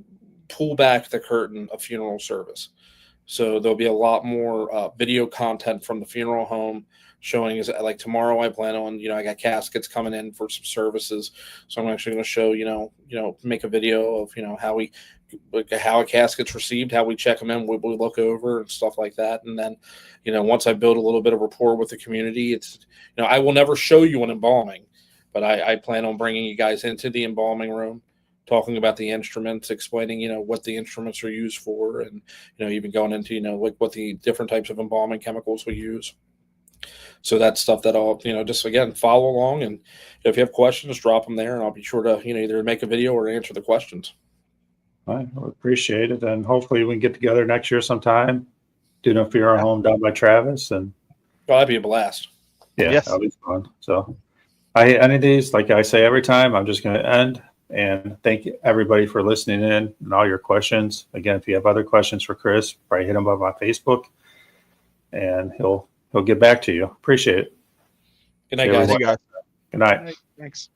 pull back the curtain of funeral service. So there'll be a lot more video content from the funeral home showing. Like tomorrow, I plan on, I got caskets coming in for some services. So I'm actually going to show, make a video of, how a casket's received, how we check them in, we look over and stuff like that. And then, once I build a little bit of rapport with the community, it's, I will never show you an embalming, but I plan on bringing you guys into the embalming room, talking about the instruments, explaining, what the instruments are used for, and, even going into, like what the different types of embalming chemicals we use. So that's stuff that I'll, just again, follow along. And if you have questions, drop them there and I'll be sure to, either make a video or answer the questions. All right, I appreciate it. And hopefully we can get together next year sometime, do a funeral home down by Travis. And that'd be a blast. Yeah, Yes. that'll be fun. So any of these, like I say every time, I'm just going to end and thank everybody for listening in and all your questions. Again, if you have other questions for Chris, probably hit him up on Facebook and he'll get back to you. Appreciate it. Good night, guys. Hey, guys. Good night. All right, thanks.